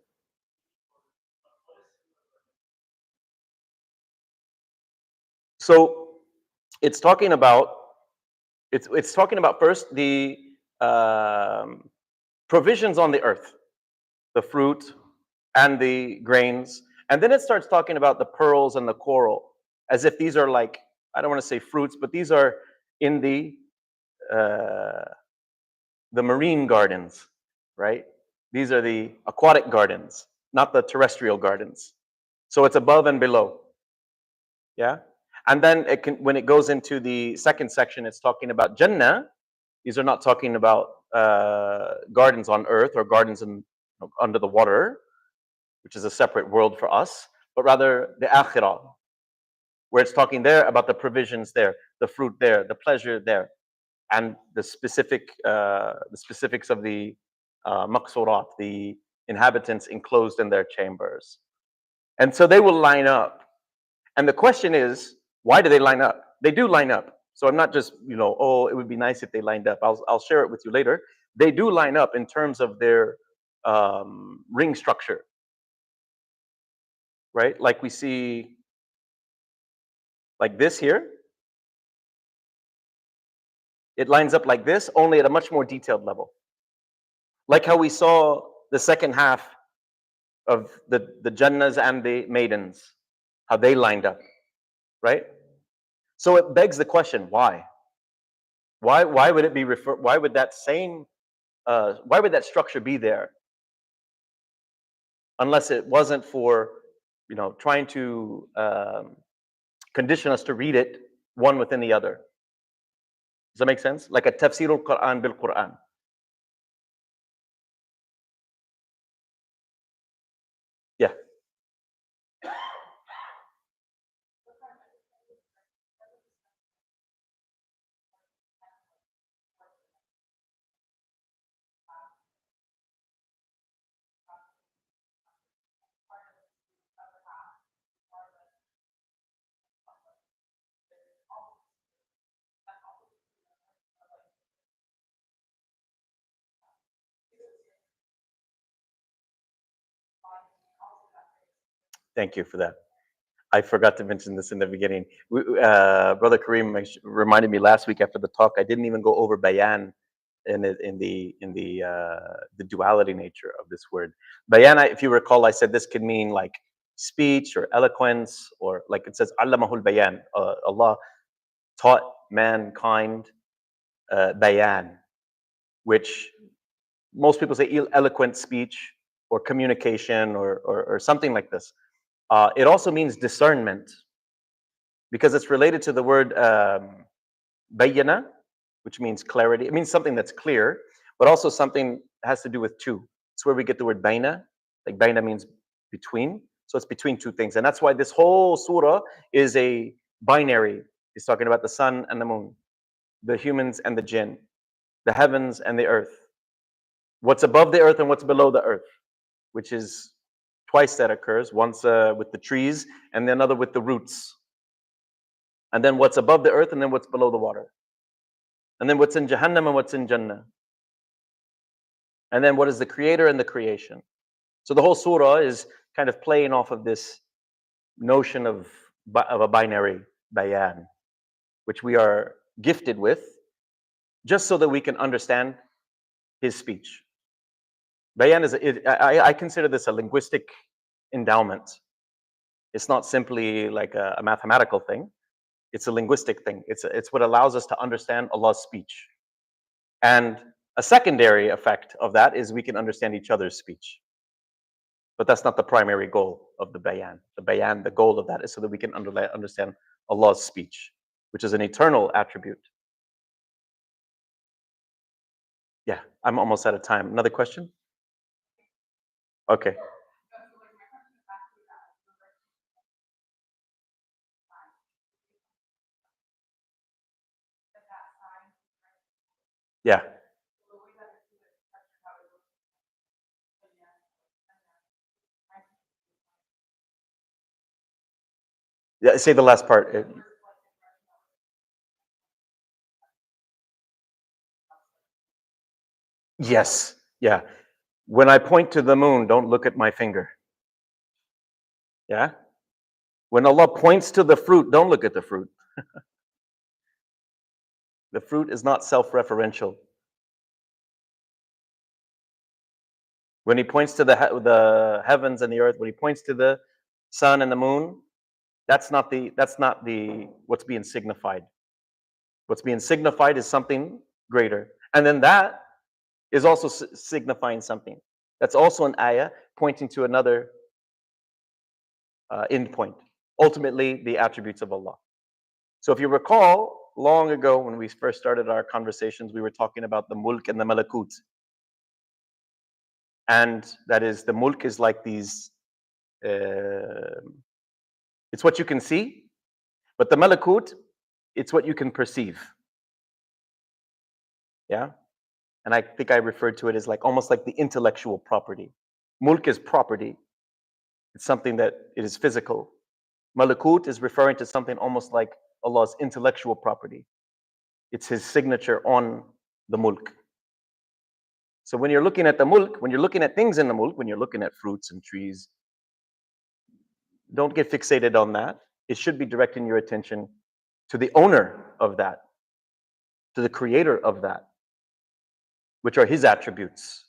So it's talking about first the provisions on the earth, the fruit and the grains, and then it starts talking about the pearls and the coral, as if these are like, I don't want to say fruits, but these are in the marine gardens, right? These are the aquatic gardens, not the terrestrial gardens. So it's above and below. Yeah? And then when it goes into the second section, it's talking about Jannah. These are not talking about gardens on earth or gardens under the water, which is a separate world for us, but rather the Akhirah, where it's talking there about the provisions there, the fruit there, the pleasure there, and the specifics of the maqsurat, the inhabitants enclosed in their chambers. And so they will line up. And the question is, Why do they line up? They do line up. So I'm not just, oh, it would be nice if they lined up. I'll share it with you later. They do line up in terms of their ring structure, right? Like we see, like this here. It lines up like this, only at a much more detailed level. Like how we saw the second half of the Jannahs and the maidens, how they lined up, right? So it begs the question, why? Why would it be why would that same why would that structure be there? Unless it wasn't for, trying to condition us to read it one within the other. Does that make sense? Like a Tafsir al-Qur'an bil-Qur'an. Yeah. Thank you for that. I forgot to mention this in the beginning. Brother Kareem reminded me last week after the talk. I didn't even go over Bayan in the duality nature of this word. Bayan, if you recall, I said this could mean like speech or eloquence, or like it says Allamahul Bayan. Allah taught mankind Bayan, which most people say eloquent speech or communication or something like this. It also means discernment, because it's related to the word bayyana, which means clarity. It means something that's clear, but also something that has to do with two. It's where we get the word baina. Like baina means between. So it's between two things. And that's why this whole surah is a binary. It's talking about the sun and the moon, the humans and the jinn, the heavens and the earth, what's above the earth and what's below the earth, which is twice that occurs, once with the trees and then another with the roots. And then what's above the earth and then what's below the water. And then what's in Jahannam and what's in Jannah. And then what is the creator and the creation. So the whole surah is kind of playing off of this notion of a binary, bayan, which we are gifted with just so that we can understand his speech. Bayan is, I consider this a linguistic endowment. It's not simply like a mathematical thing. It's a linguistic thing. It's what allows us to understand Allah's speech. And a secondary effect of that is we can understand each other's speech. But that's not the primary goal of the bayan. The goal of that is so that we can understand Allah's speech, which is an eternal attribute. Yeah, I'm almost out of time. Another question? Okay. Yeah. Yeah, say the last part. Yes. Yeah. When I point to the moon, don't look at my finger. Yeah. When Allah points to the fruit, don't look at the fruit. The fruit is not self-referential. When he points to the heavens and the earth, when he points to the sun and the moon, that's not the what's being signified. What's being signified is something greater. And then that is also signifying something. That's also an ayah pointing to another end point. Ultimately, the attributes of Allah. So if you recall, long ago when we first started our conversations, we were talking about the mulk and the malakut. And that is, the mulk is like these, it's what you can see, but the malakut, it's what you can perceive. Yeah? And I think I referred to it as like almost like the intellectual property. Mulk is property. It's something that it is physical. Malakut is referring to something almost like Allah's intellectual property. It's his signature on the mulk. So when you're looking at the mulk, when you're looking at things in the mulk, when you're looking at fruits and trees, don't get fixated on that. It should be directing your attention to the owner of that, to the creator of that, which are his attributes.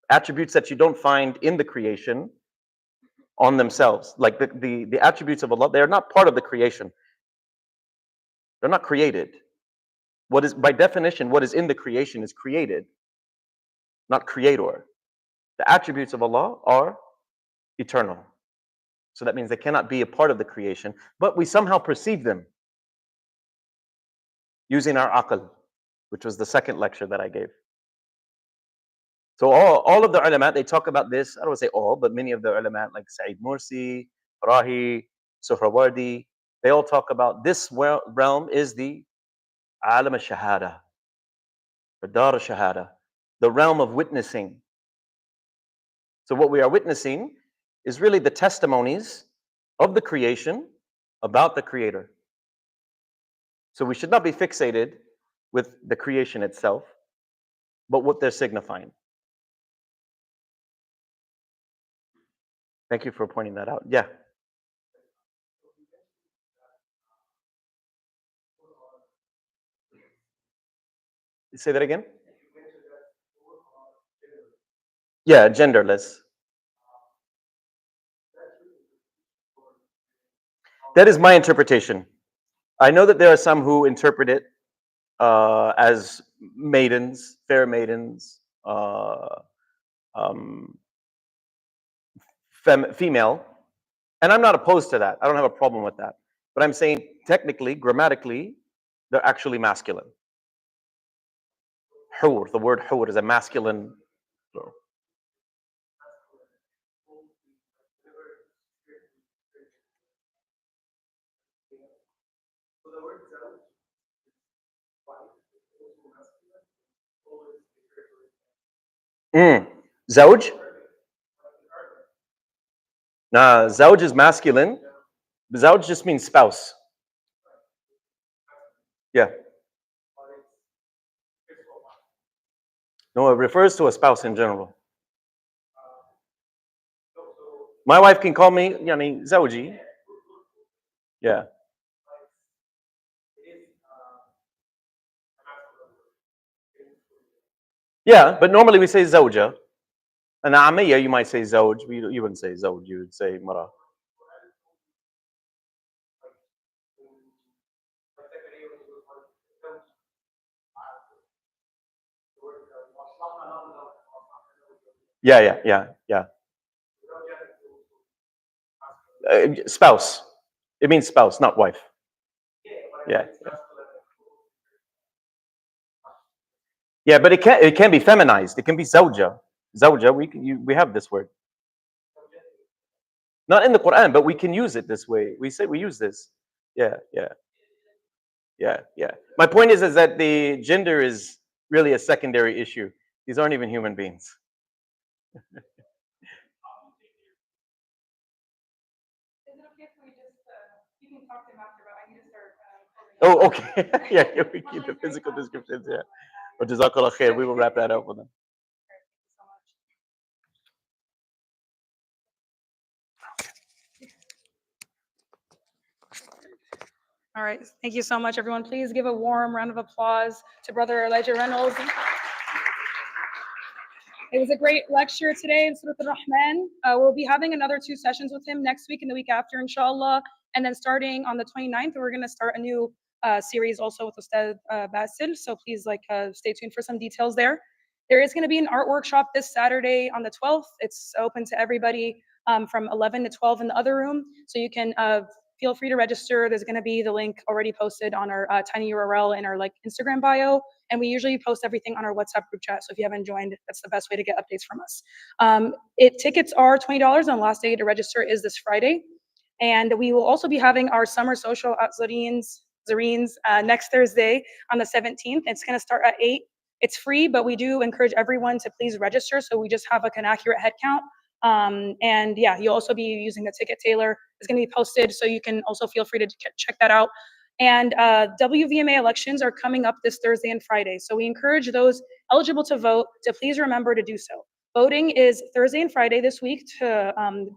Attributes that you don't find in the creation on themselves. Like the attributes of Allah, they are not part of the creation. They're not created. What is, by definition, what is in the creation is created, not creator. The attributes of Allah are eternal. So that means they cannot be a part of the creation, but we somehow perceive them using our aql, which was the second lecture that I gave. So all of the ulama, they talk about this. I don't want to say all, but many of the ulama, like Saeed Mursi, Rahi, Suhrawardi, they all talk about this realm is the alam al-shahada, or dar al-shahada, the realm of witnessing. So what we are witnessing is really the testimonies of the creation about the creator. So we should not be fixated with the creation itself, but what they're signifying. Thank you for pointing that out. Yeah. Say that again? Yeah, genderless. That is my interpretation. I know that there are some who interpret it as maidens, fair maidens, female, and I'm not opposed to that. I don't have a problem with that. But I'm saying technically, grammatically, they're actually masculine. Hur, the word hur is a masculine plural. Zawj? Nah, zawj is masculine. Zawj just means spouse. Yeah. No, it refers to a spouse in general. My wife can call me, yani, zawji. Yeah. Yeah, but normally we say zawja. And Amiya, you might say zawj. You wouldn't say zawj, you would say mara. Yeah. Spouse. It means spouse, not wife. Yeah. Yeah, but it can be feminized. It can be zawja. Zawja, we have this word. Not in the Quran, but we can use it this way. We use this. Yeah. My point is that the gender is really a secondary issue. These aren't even human beings. Is it okay if we just, you can talk to him after, but I need to start. Oh, okay. Yeah, we keep the physical descriptions, yeah. But Jazakallah khair, we will wrap that up with them. All right, thank you so much, everyone. Please give a warm round of applause to Brother Elijah Reynolds. It was a great lecture today in Surah Al-Rahman. We'll be having another 2 sessions with him next week and the week after, inshallah. And then starting on the 29th, we're going to start a new series also with Ustad Basil. So please stay tuned for some details there. There is going to be an art workshop this Saturday on the 12th. It's open to everybody from 11 to 12 in the other room. So you can feel free to register. There's going to be the link already posted on our tiny URL in our Instagram bio. And we usually post everything on our WhatsApp group chat. So if you haven't joined, that's the best way to get updates from us. Tickets are $20, and the last day to register is this Friday. And we will also be having our summer social at Zareen's next Thursday on the 17th. It's going to start at 8. It's free, but we do encourage everyone to please register so we just have an accurate head count. And yeah, you'll also be using the ticket Taylor. It's going to be posted, so you can also feel free to check that out. And WVMA elections are coming up this Thursday and Friday, so we encourage those eligible to vote to please remember to do so. Voting is Thursday and Friday this week to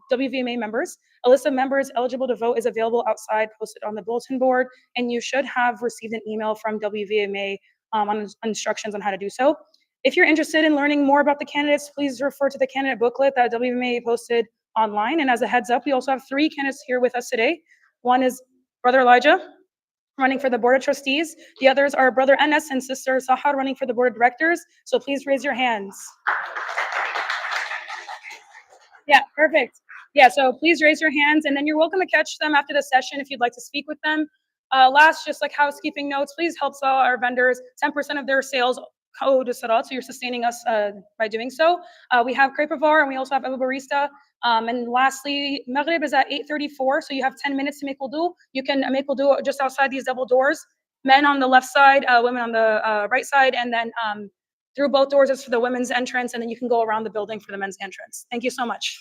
WVMA members. A list of members eligible to vote is available outside, posted on the bulletin board, and you should have received an email from WVMA on instructions on how to do so. If you're interested in learning more about the candidates, please refer to the candidate booklet that WVMA posted online. And as a heads up, we also have 3 candidates here with us today. One is Brother Elijah, running for the Board of Trustees. The others are Brother Enes and Sister Sahar, running for the Board of Directors. So please raise your hands. Yeah, perfect. Yeah, so please raise your hands, and then you're welcome to catch them after the session if you'd like to speak with them. Last, just like housekeeping notes, please help our vendors. 10% of their sales go to Siraat, so you're sustaining us by doing so. We have Crepe Bar, and we also have Abu Barista. And lastly, Maghrib is at 8:34, so you have 10 minutes to make wudu. You can make wudu just outside these double doors. Men on the left side, women on the right side, and then through both doors is for the women's entrance, and then you can go around the building for the men's entrance. Thank you so much.